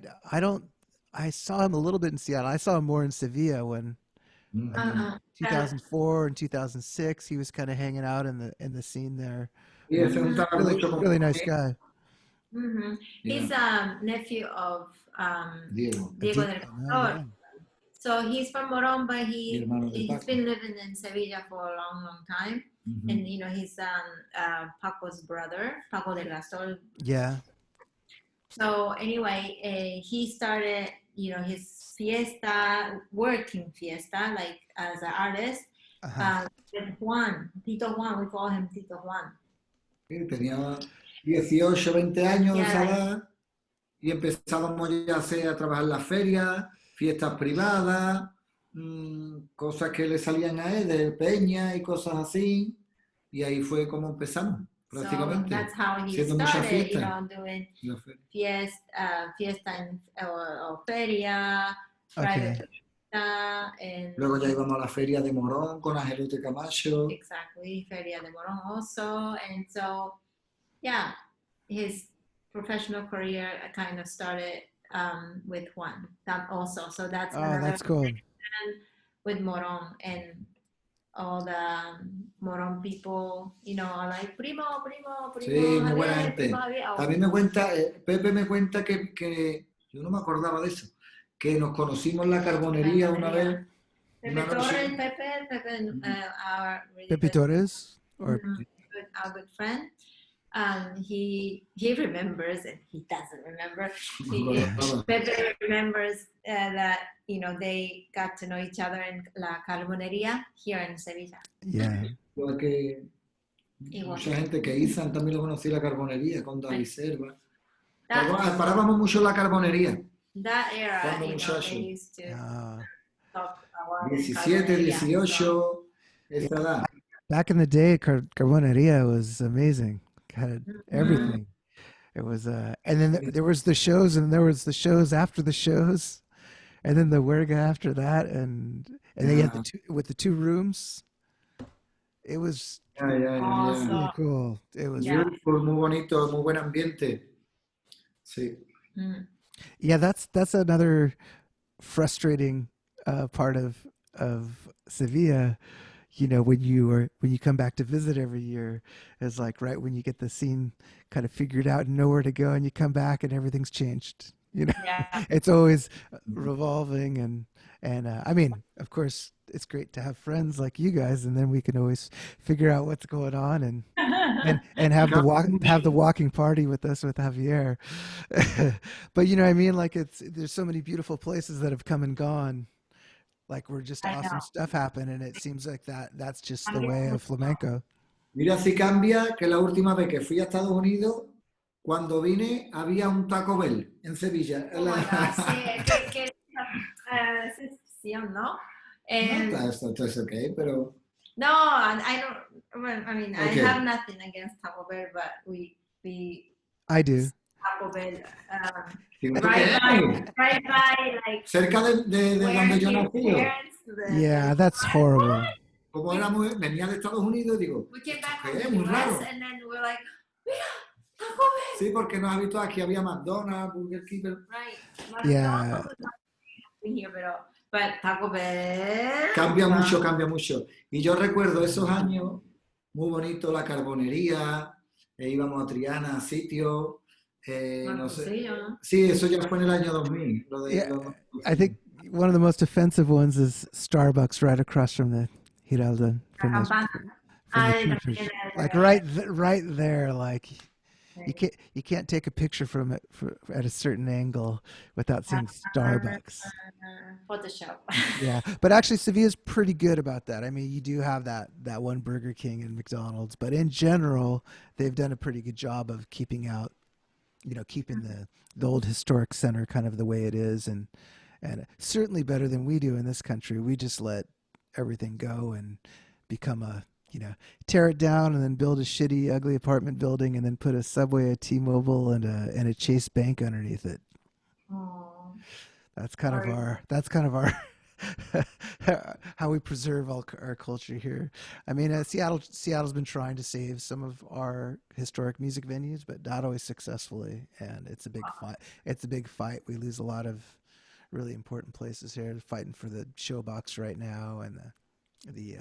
saw him a little bit in Seattle. I saw him more in Sevilla when 2004 and 2006. He was kind of hanging out in the scene there. Really nice guy. Mm-hmm. Yeah. He's nephew of Diego del Gastó. So he's from Morón, but he's been living in Sevilla for a long time. Mm-hmm. And you know, he's Paco's brother, Paco del Gastó. Yeah. So anyway, he started, you know, his fiesta, working fiesta, like as an artist, with Juan, Tito Juan. We call him Tito Juan. Sí, tenía 18, 20 años de esa edad, y empezábamos ya a trabajar en las ferias, fiestas privadas, cosas que le salían a él, de peña y cosas así, y ahí fue como empezamos, prácticamente. So that's how he started, you know, doing fiesta o feria, private fiesta, and luego ya íbamos a la feria de Morón con Angelote Camacho. Exactly, feria de Morón also, and so yeah, his professional career kind of started with Juan. That also, so that's that's cool. With Morón, and all the Morón people, you know, are like primo. Sí, muy buena gente. También me cuenta, Pepe me cuenta que yo no me acordaba de eso, que nos conocimos en la carbonería una vez. Pepe Torres, Pepe Torres, or our good friend. He remembers, and he doesn't remember. Pepe remembers that, you know, they got to know each other in la carbonería here in Sevilla. Yeah. Porque mucha gente que Izan también lo conocí la carbonería con David Serva. Parábamos mucho en la carbonería. That era, you know, they used to talk about 17, 18, esa edad. Back in the day, carbonería was amazing. Had everything. It was and then there was the shows, and there was the shows after the shows, and then the huerga after that, and they had the two rooms. It was awesome. really cool. It was beautiful, muy bonito, muy buen ambiente. Sí. Yeah, that's another frustrating part of Sevilla. You know, when you come back to visit every year, is like right when you get the scene kind of figured out and know where to go, and you come back and everything's changed. You know, Yeah. it's always revolving, and I mean, of course, it's great to have friends like you guys, and then we can always figure out what's going on and have the walking party with us with Javier. But you know what I mean? Like there's so many beautiful places that have come and gone. Like where just I awesome know. stuff happen, and it seems like that's just the way of flamenco. Mira si cambia que la última vez que fui a Estados Unidos, cuando vine había un Taco Bell en Sevilla. Oh my gosh, sí, que esa excepción, ¿no? And No, esto es ok, pero... no, I don't. Well, I mean, Okay. I have nothing against Taco Bell, but we I do. Taco Bell Digo, right by like cerca de where donde yo his nací. parents. Yeah, that's horrible. Como venía de Estados Unidos, digo, We came back ¿qué from es? the Muy US, raro. and then we're like, mira, Taco Bell. Sí, porque nos habituamos aquí había McDonald's, Burger King. Right. Yeah. In here, but Taco Bell. Cambia mucho. Y yo recuerdo esos años, muy bonito, la carbonería, íbamos a Triana, a sitios, no sé. Sí, eso ya fue en el año 2000. I think one of the most offensive ones is Starbucks right across from the Giralda, from the church. Like right there, like you can't take a picture from it at a certain angle without seeing Starbucks. Photoshop. Yeah, but actually Sevilla's pretty good about that. I mean, you do have that one Burger King and McDonald's, but in general, they've done a pretty good job of keeping the old historic center kind of the way it is, and certainly better than we do in this country. We just let everything go and become tear it down and then build a shitty, ugly apartment building and then put a Subway, a T-Mobile, and a Chase Bank underneath it. Oh, that's kind of our how we preserve our culture here. I mean, Seattle's been trying to save some of our historic music venues, but not always successfully. And it's a big fight. It's a big fight. We lose a lot of really important places here. Fighting for the Showbox right now, and the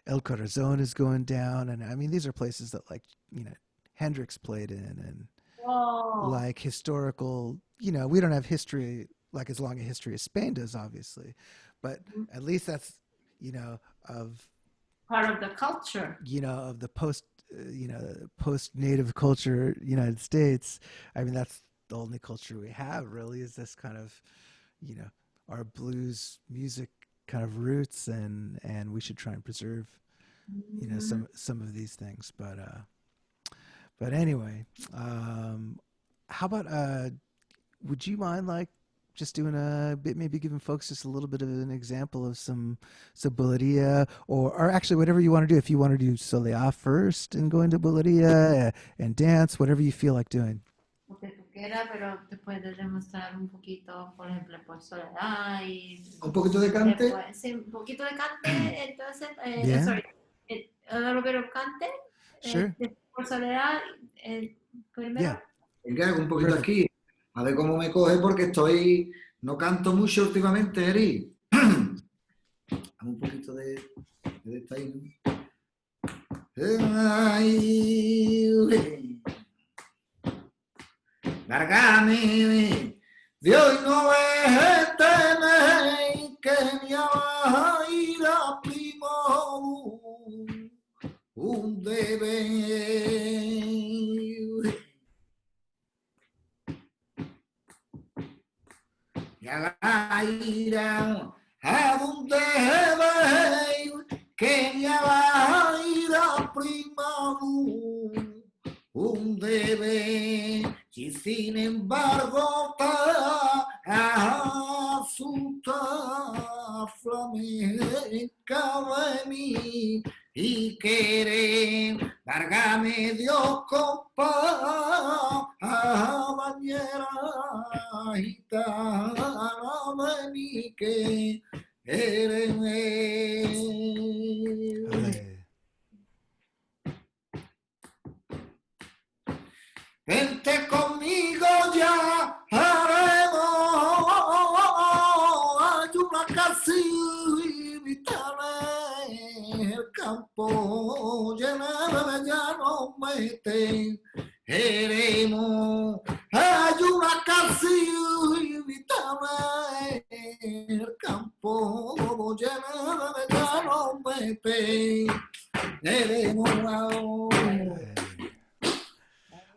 El Corazon is going down. And I mean, these are places that Hendrix played in, and like historical. We don't have history like as long a history as Spain does, obviously, but at least that's of part of the culture. Of the post-native culture United States. I mean, that's the only culture we have really, is this kind of our blues music kind of roots, and we should try and preserve some of these things. But anyway, how about would you mind just doing a bit, maybe giving folks just a little bit of an example of some bulería, or actually whatever you want to do. If you want to do soleá first and go into bulería and dance, whatever you feel like doing. Lo que tú quieras, pero te puedes demostrar un poquito, por ejemplo, por soledad y... ¿Un poquito de cante? Después, sí, un poquito de cante, entonces, sorry, a little bit of cante. Sure. Por soledad, primero. Yeah. Venga, un poquito aquí. A ver cómo me coge, porque no canto mucho últimamente, Eric. Un poquito de esta ahí, ¿no? Largame, Dios no es tener que me va a ir a primo un deber. Ya la irá a donde ve que me va a ir a primo un deber. Y sin embargo asusta flamenca de mí y querer largame Dios compa bañera gitana de mí que eres. Vente conmigo ya el campo, llenada de llanos mete, queremos, hay una canción invitada en el campo, llenada de llanos mete, queremos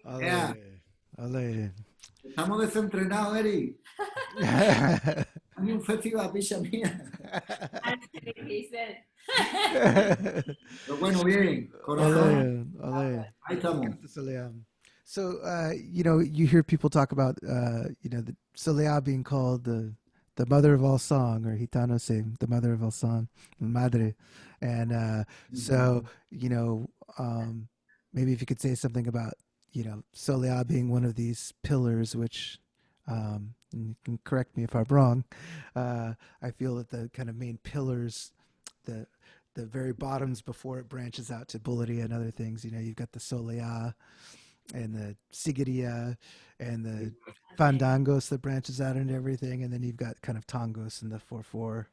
Ole, ole. Estamos desentrenados, Eric. Hay un festival, picha mía. He said. Pero bueno, bien, corazón. Ole, ole. Ahí estamos. Canta Soleá. So, you hear people talk about, the Soleá being called the mother of all song, or Gitano say the mother of all song, madre. And so, maybe if you could say something about, Soleá being one of these pillars, which, and you can correct me if I'm wrong, I feel that the kind of main pillars, the very bottoms before it branches out to Bulería and other things, you've got the Soleá and the Siguiría and the Fandangos that branches out into everything, and then you've got kind of tangos and the 4/4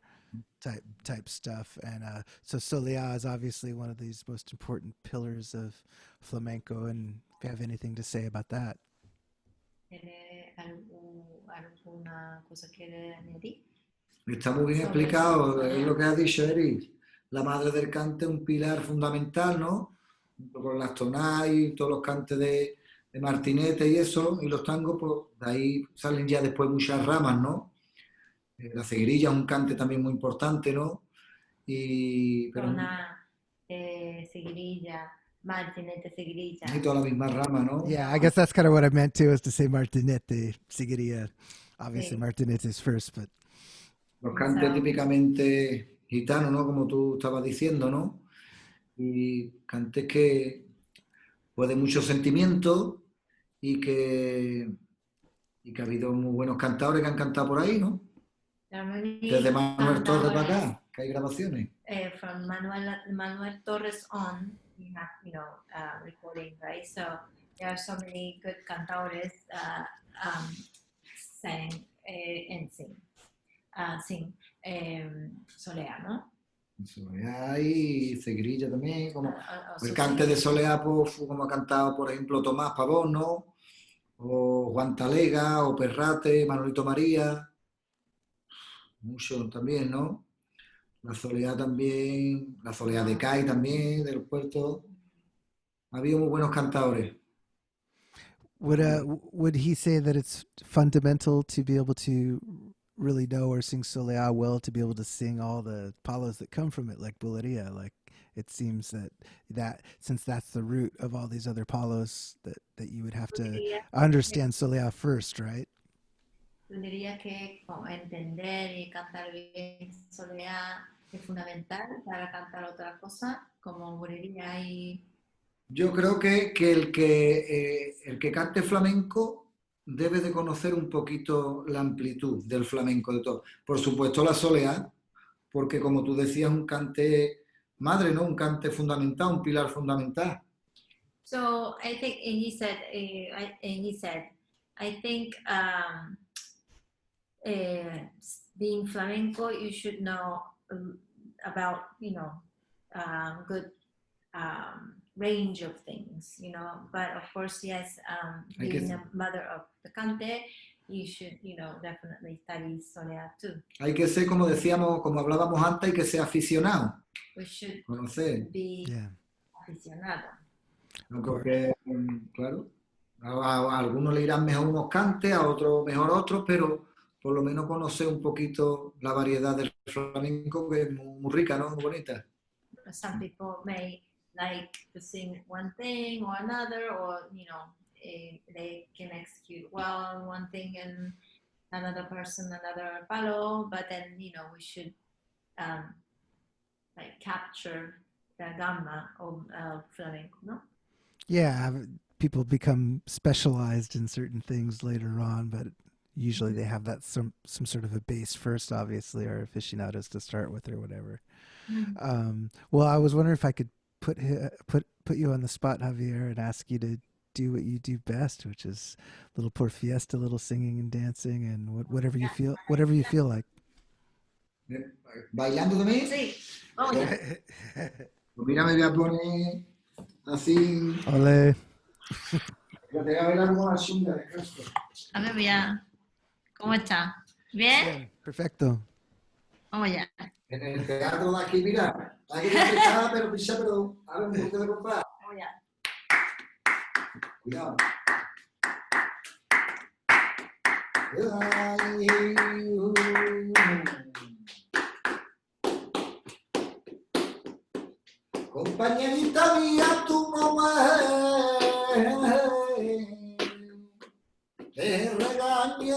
type stuff. And so Soleá is obviously one of these most important pillars of flamenco, and if you have anything to say about that. ¿Tiene alguna cosa que añadir? Está muy bien Sobre explicado, eso. es lo que has dicho, Eric. La madre del cante es un pilar fundamental, ¿no? Junto con las tonás y todos los cantes de martinete y eso, y los tangos, pues de ahí salen ya después muchas ramas, ¿no? La seguirilla es un cante también muy importante, ¿no? Pero Zona, seguirilla, martinete, seguirilla. hay toda la misma rama, ¿no? Yeah, I guess that's kind of what I meant too, is to say Martinete, Siguiría. Obviously, Sí. Martinete is first, but Los cantes típicamente gitanos, ¿no? Como tú estabas diciendo, ¿no? Y cantes que pues de mucho sentimiento y que ha habido muy buenos cantadores que han cantado por ahí, ¿no? Desde Manuel Torres para acá, que hay grabaciones. From Manuel Torres on, we have, recording, right? So there are so many good cantadores sang and sing Soleá, ¿no? Soleá y Cegrilla también, como Also el cante sing- de Soleá, pues, como ha cantado, por ejemplo, Tomás Pavón, ¿no? O Juan Talega, o Perrate, Manolito María, muchos también, ¿no? La Soleá también, la Soleá de Cai también, del puerto. Ha habido muy buenos cantadores. would he say that it's fundamental to be able to really know or sing Soleá well, to be able to sing all the palos that come from it, like Bulería? Like, it seems that since that's the root of all these other palos, that you would have to understand Soleá first, right? Yo diría que como entender y cantar bien Soleá es fundamental para cantar otra cosa como bulería y Yo creo que el que cante flamenco debe de conocer un poquito la amplitud del flamenco de todo. Por supuesto la soleá, porque como tú decías, un cante madre, ¿no? Un cante fundamental, un pilar fundamental. So I think, and he said, I think being flamenco, you should know about, good range of things, But of course, yes, being a mother of the cante, you should, definitely study Soleá too. Hay que ser, como decíamos, como hablábamos antes, hay que ser aficionado. We should Conocer. be Yeah. aficionado. ¿No? Porque, claro, a algunos le irán mejor unos cantes, a otros mejor otros, pero por lo menos conocer un poquito la variedad del flamenco, que es muy rica, ¿no? Muy bonita. Some people may like to sing one thing or another, or they can execute well one thing and another person another palo, but then we should like capture the gamma of flamenco, no? Yeah, people become specialized in certain things later on, but usually they have that some sort of a base first, obviously, or aficionados to start with or whatever. Well, I was wondering if I could put you on the spot, Javier, and ask you to do what you do best, which is little por fiesta, little singing and dancing, and whatever you feel like. ¿Bailando también? Sí, vamos ya. Pues mira, me voy a poner así. Ole. Ya te voy a bailar como la chunga de Castro. A ver, ya. ¿Cómo está? ¿Bien? Bien, perfecto. Vamos ya. En el teatro de aquí, mira, hay que pisar, pero pisa, pero ahora un poquito de compás. Vamos ya. Cuidado. Compañerita mía, tú no me te regañes.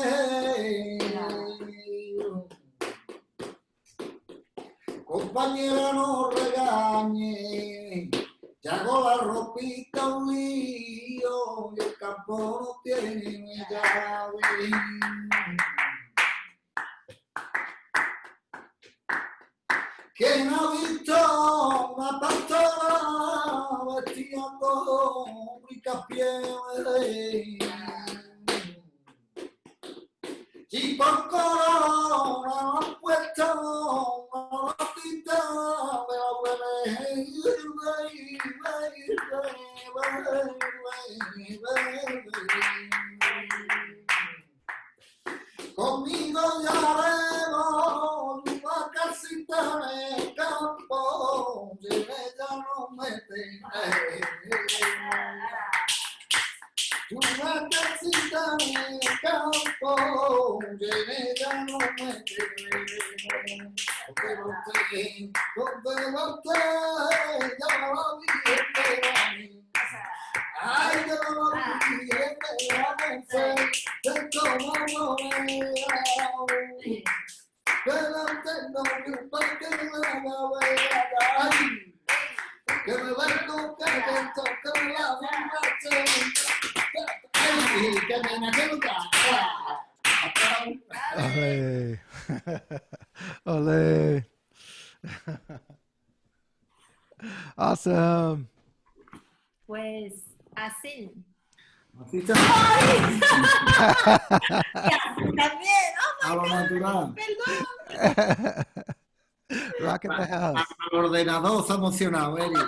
Compañera, no regañe, ya hago la ropita un lío y el campo no tiene llave. ¿Quién ha visto una pastora vestida con ricas pieles? Y por corona han puesto una ratita de conmigo ya haremos una casita en el campo, si ella no me tiene. Una casita en el campo, que ella no me tiene. Donde no esté, ya lo vi esperando. Ay, yo lo vi esperando, de cómo no me veo. Delante no me que me vea, ay, que me vengo, que me toque la muerte. Ole. Ole. Awesome. Pues así. Así está. También. A lo natural. Perdón. Rocking the house. Al ordenador se ha emocionado, Eric.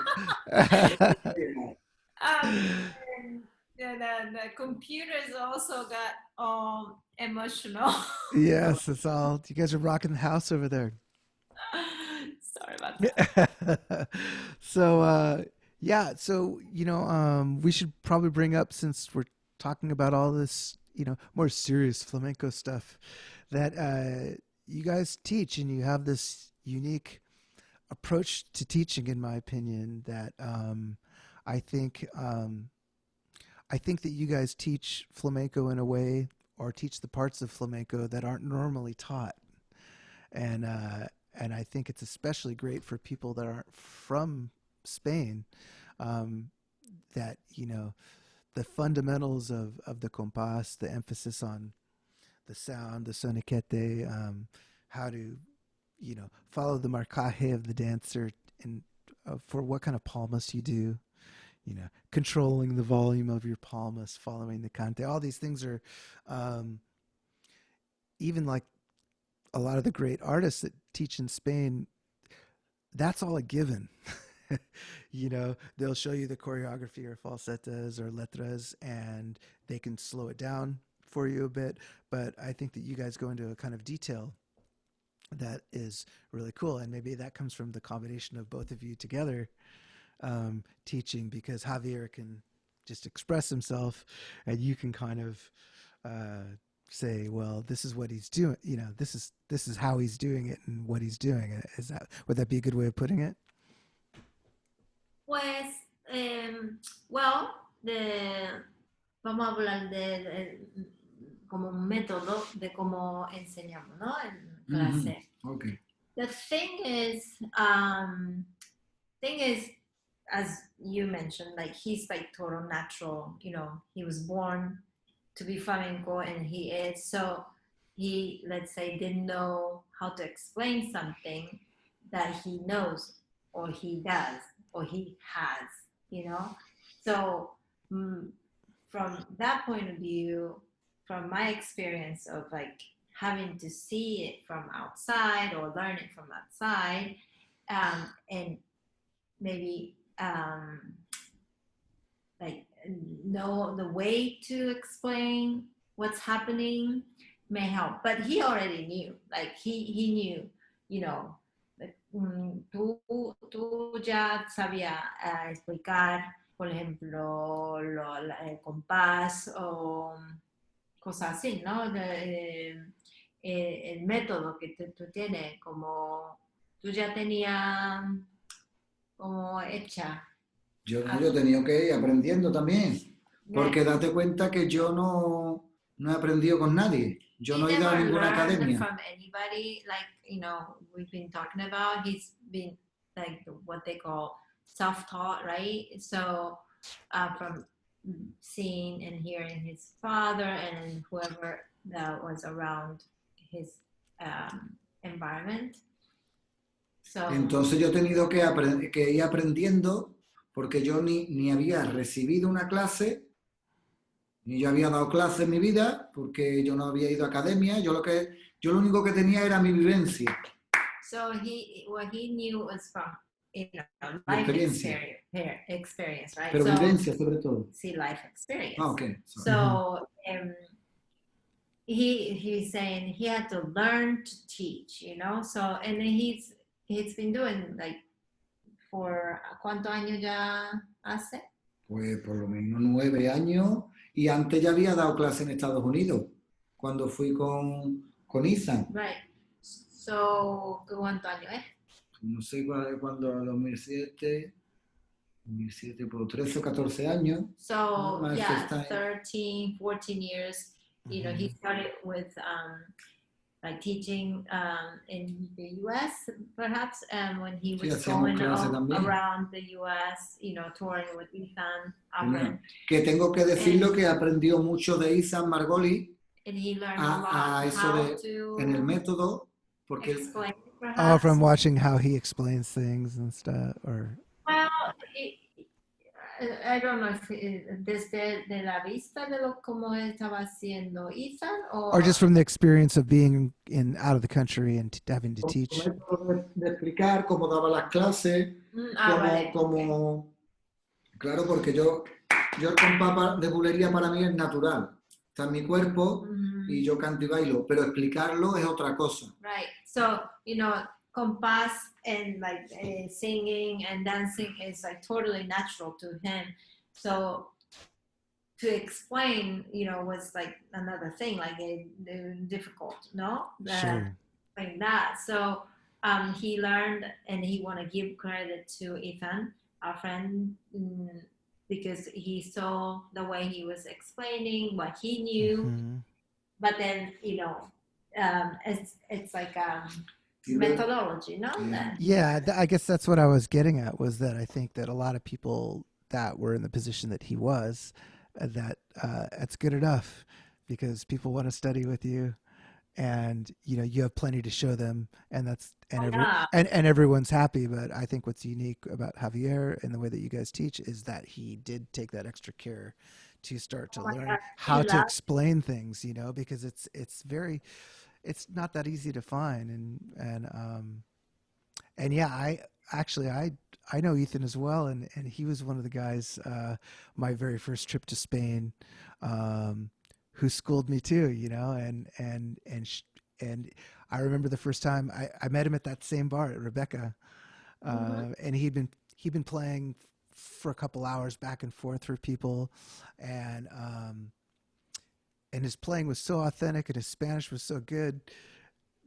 The computers also got emotional. Yes, it's all. You guys are rocking the house over there. Sorry about that. So yeah, so we should probably bring up, since we're talking about all this, more serious flamenco stuff, that you guys teach, and you have this unique approach to teaching, in my opinion, that I think I think that you guys teach flamenco in a way, or teach the parts of flamenco that aren't normally taught, and I think it's especially great for people that aren't from Spain. That the fundamentals of the compás, the emphasis on the sound, the soniquete, how to follow the marcaje of the dancer, and for what kind of palmas you do, controlling the volume of your palmas, following the cante. All these things are, even like a lot of the great artists that teach in Spain, that's all a given. They'll show you the choreography or falsetas or letras, and they can slow it down for you a bit. But I think that you guys go into a kind of detail that is really cool. And maybe that comes from the combination of both of you together, teaching, because Javier can just express himself, and you can kind of say, well, this is what he's doing. This is how he's doing it and what he's doing. Would that be a good way of putting it? Pues, well, vamos a hablar de como un método de cómo enseñamos, ¿no? En clase. Okay. The thing is, as you mentioned, like he's like total natural. He was born to be flamenco, and he is. So he, let's say, didn't know how to explain something that he knows, or he does, or he has. So from that point of view, from my experience of like having to see it from outside or learn it from outside, and maybe like know the way to explain what's happening may help. But he already knew, like he knew, you know, tú ya sabías explicar, por ejemplo, el compás o cosas así, ¿no? El método que tú tienes, como tú ya tenías como hecha. Yo he tenido que ir aprendiendo también, porque date cuenta que yo no he aprendido con nadie. Yo no he ido a ninguna academia. From anybody, like, you know, we've been talking about, he's been like what they call self-taught, right? So from seeing and hearing his father and whoever that was around his environment. So, entonces yo he tenido que ir aprendiendo, porque yo ni había recibido una clase, ni yo había dado clase en mi vida, porque yo no había ido a academia. Yo lo único que tenía era mi vivencia. So what he knew was from, you know, life experience, right? Pero so, vivencia sobre todo. See, life experience. Ah, okay. So he's saying he had to learn to teach, you know. So and he's been doing like for ¿cuántos años ya hace? Pues por lo menos 9 años, y antes ya había dado clase en Estados Unidos, cuando fui con Ethan. Right. So, ¿cuántos años es? No sé cuándo, 2007, por 13 o 14 años. So, yeah, 13, 14 years. You know, he started with like teaching in the U.S. perhaps, and when he was going around the U.S., you know, touring with Ethan. Que tengo que decirlo que aprendió mucho de Ethan Margoli a eso en el método, porque explain, from watching how he explains things and stuff, or well, I don't know if desde de la vista de lo como estaba haciendo Ethan, or just from the experience of being out of the country and having to teach. De explicar cómo daba las clases, claro, porque yo el compás de bulería para mí es natural, está en mi cuerpo y yo canto y bailo, pero explicarlo es otra cosa. Right, so you know, compás and like singing and dancing is like totally natural to him. So to explain, you know, was like another thing, like difficult, no? Sure. Like that. So he learned, and he want to give credit to Ethan, our friend, because he saw the way he was explaining what he knew. But then, you know, it's like methodology, no? Yeah, I guess that's what I was getting at, was that I think that a lot of people that were in the position that he was, that it's good enough, because people want to study with you, and you know you have plenty to show them, and and everyone's happy. But I think what's unique about Javier and the way that you guys teach is that he did take that extra care to start to learn how to explain things, you know, because it's not that easy to find, and yeah, I know Ethan as well, and he was one of the guys my very first trip to Spain who schooled me too, you know, and I remember the first time I met him at that same bar at Rebecca, and he'd been playing for a couple hours back and forth for people, and his playing was so authentic and his Spanish was so good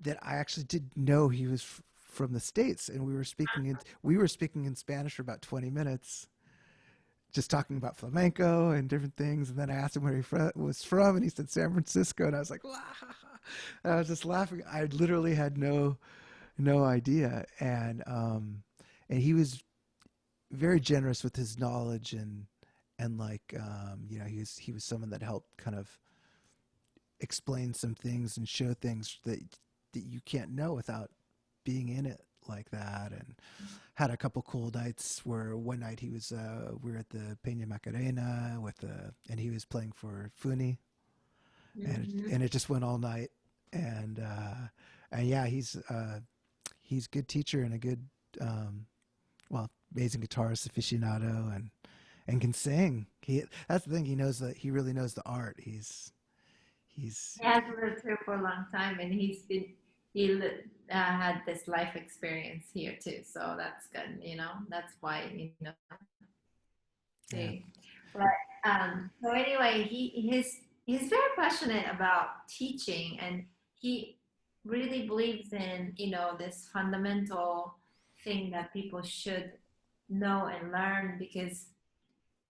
that I actually didn't know he was from the States, and we were speaking in Spanish for about 20 minutes, just talking about flamenco and different things. And then I asked him where he was from, and he said San Francisco, and I was like, wah! And I was just laughing. I literally had no idea, and he was very generous with his knowledge, and like you know, he was someone that helped kind of explain some things and show things that you can't know without being in it like that. And had a couple cool nights where one night he was we were at the Peña Macarena and he was playing for Funi, and it just went all night, and yeah, he's a good teacher and a good, well, amazing guitarist aficionado, and can sing. That's the thing. He really knows the art. He has lived here for a long time, and had this life experience here too. So that's good. That's why. See. But so anyway, he's very passionate about teaching, and he really believes in this fundamental thing that people should know and learn, because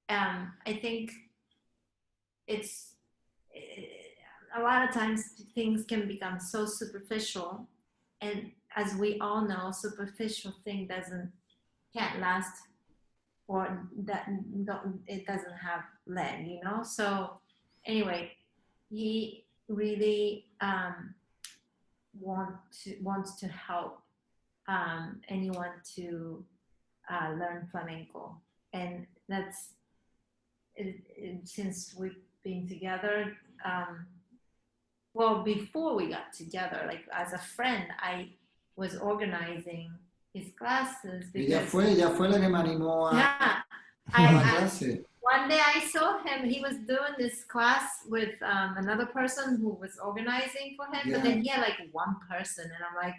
I think it's a lot of times things can become so superficial, and as we all know, superficial thing can't last, or that it doesn't have leg, So anyway, he really wants to help anyone to learn flamenco, and that's since we've been together. Well, before we got together, like as a friend, I was organizing his classes. Ella fue la que me animó a la clase. One day I saw him, he was doing this class with another person who was organizing for him, but then he had like one person, and I'm like,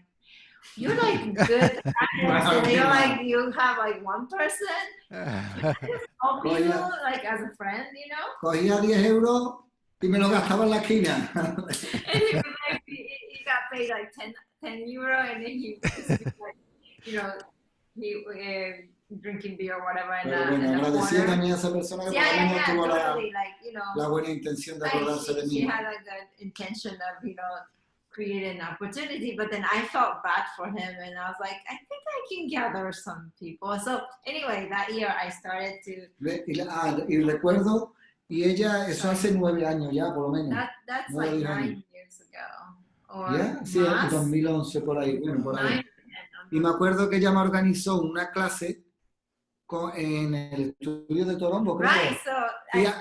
you're like good and you're like, you have like one person help you, like as a friend, Cogía 10 euros y me lo gastaba en la esquina. And he got paid like 10 euro, and then he he drinking beer or whatever. Pero bueno, agradecía también a esa persona que tuvo totally, la buena intención de acordarse de mí. She had a good intention of, create an opportunity, but then I felt bad for him, and I was like, I think I can gather some people. So anyway, that year I started to... Y recuerdo, y ella, eso hace 9 años ya, por lo menos. That's like 9 years ago. Or sí, en 2011, por ahí, bueno, por ahí. Y me acuerdo que ella me organizó una clase en el estudio de Toronto, creo. Right, so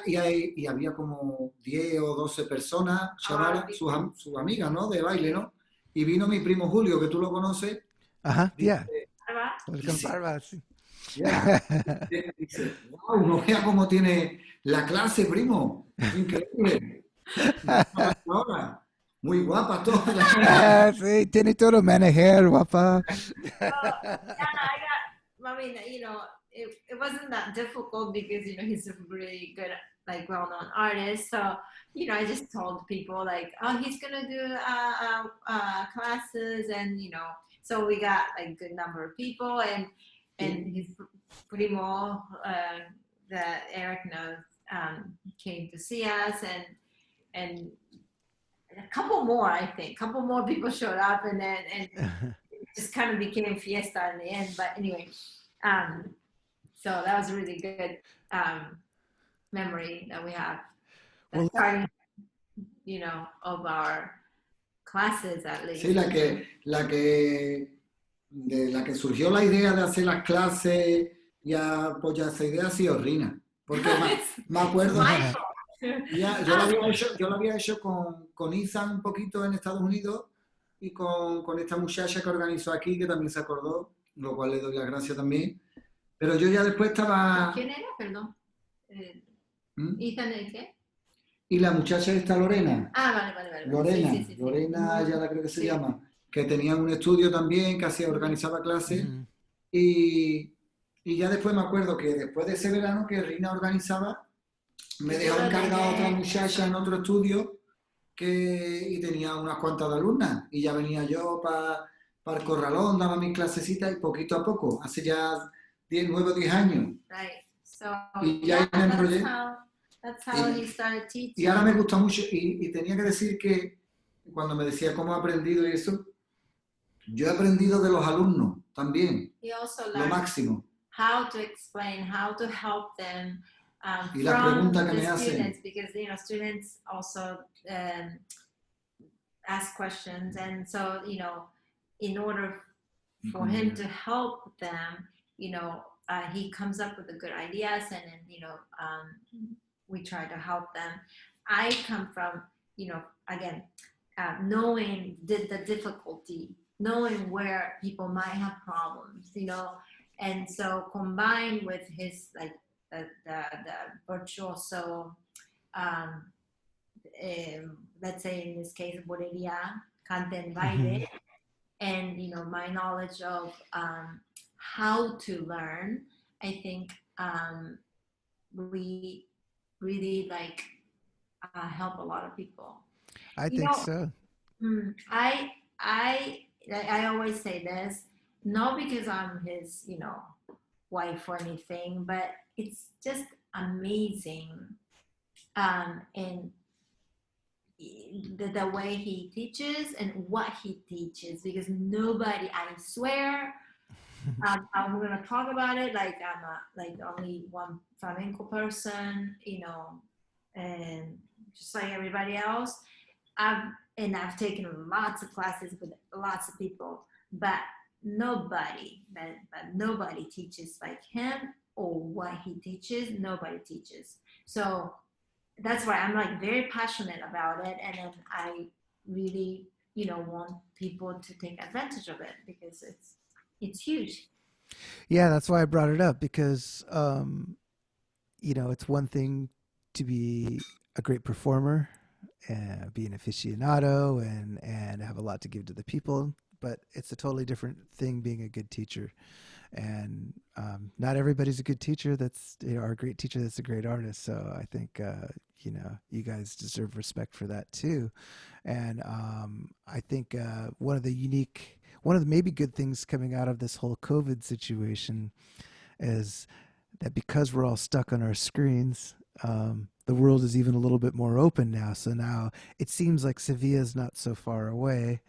y había como 10 o 12 personas, chavales, sus amigas, ¿no? De baile, ¿no? Y vino mi primo Julio, que tú lo conoces. Ajá, ya. Dice, wow, no vea cómo tiene la clase, primo. Increíble. Ahora, muy guapa toda. Sí, tiene todo hair, guapa. I mean, it wasn't that difficult because, he's a really good, like, well-known artist. So, I just told people, like, oh, he's going to do classes. And, so we got, like, a good number of people. And his primo, that Eric knows, came to see us. And a couple more, I think. A couple more people showed up. And it just kind of became fiesta in the end. But anyway... so that was a really good memory that we have. Well, starting, of our classes at least. Sí, de la que surgió la idea de hacer las clases y apoyar esa idea ha sido Rhina. Porque me acuerdo, yo lo había hecho con Ethan un poquito en Estados Unidos y con esta muchacha que organizó aquí, que también se acordó, lo cual le doy las gracias también. Pero yo ya después estaba... ¿Quién era? Perdón. ¿Ethan el qué? Y la muchacha esta, Lorena. Vale. Lorena, sí. Lorena, ya la creo que se llama, que tenía un estudio también, que organizaba clases. Y ya después me acuerdo que después de ese verano que Rhina organizaba, me dejó encargado a otra muchacha en otro estudio y tenía unas cuantas de alumnas. Y ya venía yo para el corralón, daba mis clasecitas y poquito a poco, hace ya 9 o 10 años. Right. So, y ya me enrollé. That's how he started teaching. Y ahora me gusta mucho, y tenía que decir que cuando me decía cómo he aprendido y eso, yo he aprendido de los alumnos también, lo máximo. How to explain, how to help them y la pregunta que me hacen. Because, students also ask questions, and so, in order for him to help them, he comes up with the good ideas, and then, we try to help them. I come from, again, knowing the difficulty, knowing where people might have problems, you know, and so combined with his like the virtuoso, um, let's say in this case, boleria, cante and Hmm. baile, and you know my knowledge of how to learn, I think we really like help a lot of people. I You think know, so. I always say this, not because I'm his, you know, wife or anything, but it's just amazing, and the way he teaches and what he teaches, because nobody, I swear, I'm gonna talk about it like I'm like only one flamenco person, you know, and just like everybody else. I've I've taken lots of classes with lots of people, but nobody teaches like him, or what he teaches. Nobody teaches. So that's why I'm like very passionate about it, and then I really, you know, want people to take advantage of it because it's huge. Yeah, that's why I brought it up because it's one thing to be a great performer and be an aficionado and have a lot to give to the people, but it's a totally different thing being a good teacher. And not everybody's a good teacher that's or a great teacher that's a great artist. So I think you guys deserve respect for that too. And I think one of the maybe good things coming out of this whole COVID situation is that because we're all stuck on our screens, the world is even a little bit more open now. So now it seems like Sevilla is not so far away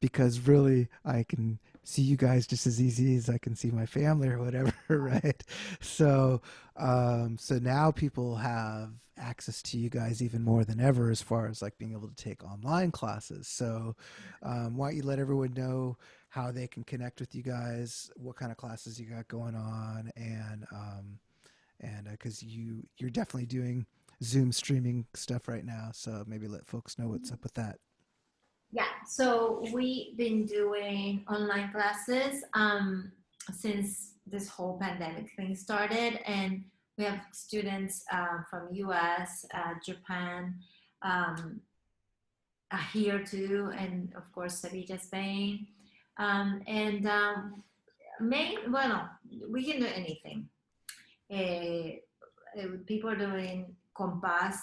because really I can see you guys just as easy as I can see my family or whatever, right? So, so now people have access to you guys even more than ever as far as like being able to take online classes. So, why don't you let everyone know how they can connect with you guys, what kind of classes you got going on, and because you're definitely doing Zoom streaming stuff right now, so maybe let folks know what's up with that. Yeah, so we've been doing online classes since this whole pandemic thing started, and we have students from US, Japan, um, here too, and of course Sevilla, Spain, and well, no, we can do anything. People are doing compás,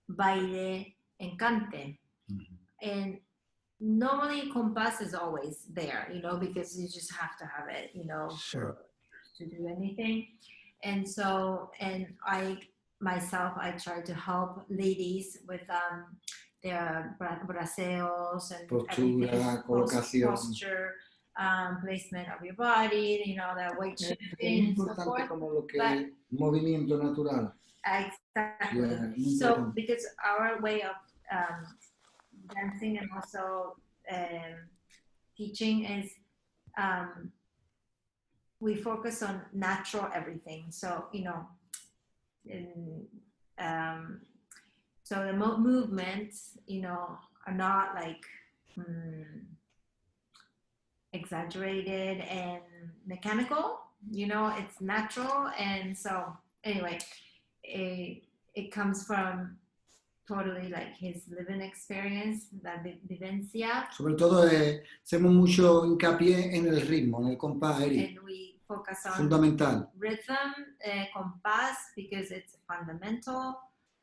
baile, and cante, and normally compass is always there, you know, because you just have to have it, you know, Sure. for to do anything. And so, and I myself, I try to help ladies with their braceos and everything, Postura, colocación. posture, placement of your body, you know, the weight Es shifting muy and so importante forth. como lo que But movimiento natural. exactly. Yeah, muy So importante. because our way of dancing and also um, teaching is we focus on natural everything. So you know, in, um, so the movements, you know, are not like exaggerated and mechanical. You know, it's natural, and so anyway, it comes from totally like his living experience, la vivencia. Sobre todo hacemos mucho hincapié en el ritmo, en el compás, Eric. And we focus on Fundamental. rhythm, compass, because it's fundamental,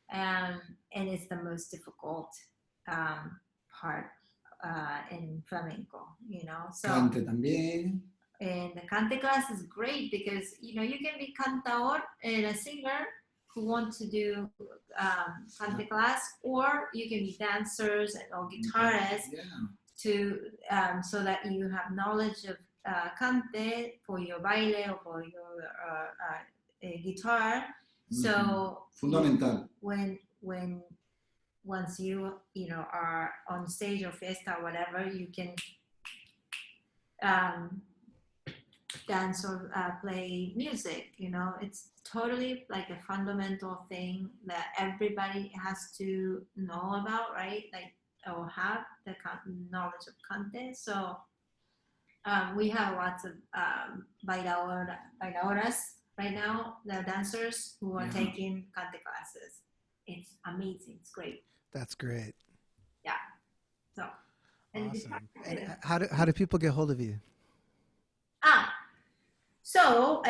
and it's the most difficult part in flamenco, you know. So Cante también. and the cante class is great because you know you can be cantador and a singer who want to do cante class, or you can be dancers and or guitarists to so that you have knowledge of cante for your baile or for your guitar. So fundamental. When once you know are on stage or fiesta or whatever, you can dance or play music. You know, it's totally like a fundamental thing that everybody has to know about, right? Like or have the knowledge of cante. So we have lots of bailadoras right now, the dancers who are taking cante classes. It's amazing. It's great. That's great. Yeah. So. And Awesome. And how do people get hold of you? So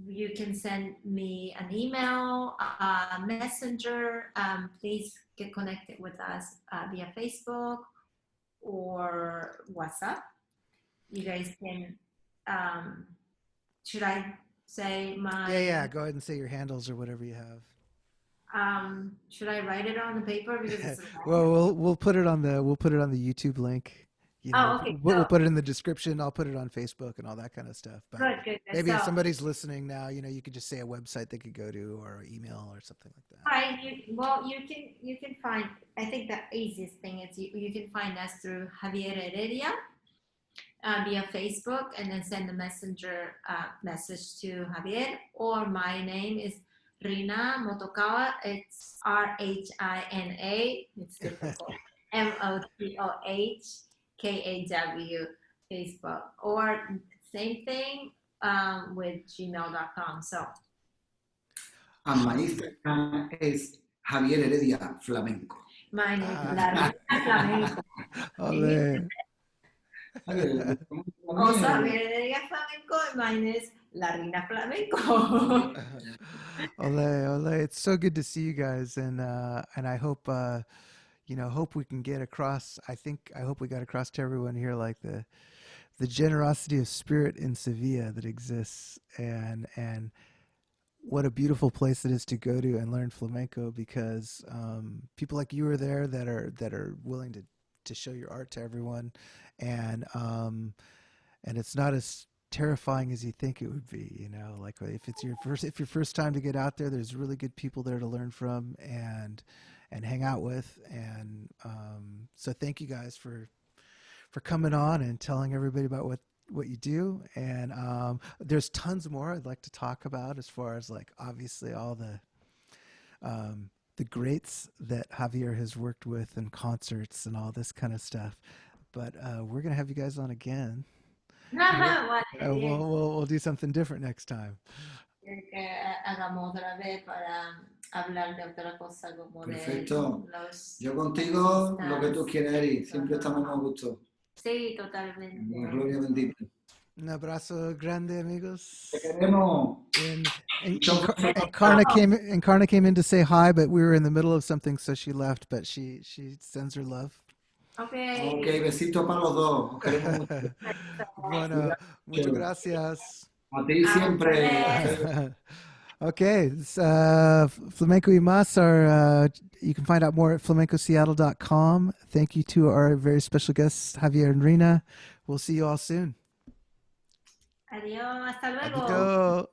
you can send me an email, messenger. Please get connected with us via Facebook or WhatsApp. You guys can, should I say my... Yeah, go ahead and say your handles or whatever you have. Should I write it on the paper? Because it's well, we'll put it on the YouTube link. You know, okay. We'll put it in the description. I'll put it on Facebook and all that kind of stuff. But good. Maybe if somebody's listening now, you know, you could just say a website they could go to or email or something like that. Right. You can find. I think the easiest thing is you can find us through Javier Heredia via Facebook, and then send a messenger message to Javier. Or my name is Rhina Motokawa. It's Rhina. It's difficult. MOTOHKAW Facebook, or same thing with gmail.com. So. And my Instagram is Javier Heredia Flamenco. Mine is La Rina Flamenco. Also Javier Heredia Flamenco, and mine is La Rina Flamenco. Ole. It's so good to see you guys, and I hope hope we can get across. I hope we got across to everyone here like the generosity of spirit in Sevilla that exists, and what a beautiful place it is to go to and learn flamenco, because people like you are there that are willing to show your art to everyone, and it's not as terrifying as you think it would be. You know, like if your first time to get out there, there's really good people there to learn from and hang out with, and so thank you guys for coming on and telling everybody about what you do. And there's tons more I'd like to talk about, as far as like obviously all the greats that Javier has worked with and concerts and all this kind of stuff. But we're gonna have you guys on again. We'll do something different next time. Perfecto. Yo contigo, lo que tú quieras, Eric. Siempre estamos a gusto. Sí, totalmente. Gloria bendita. Un abrazo grande, amigos. Te queremos. Encarna came in to say hi, but we were in the middle of something, so she left. But she sends her love. Okay, besito para los dos. Bueno, muchas gracias. A ti siempre. Okay, Flamenco y Más you can find out more at flamencoseattle.com. Thank you to our very special guests, Javier and Rhina. We'll see you all soon. Adiós, hasta luego. Adiós.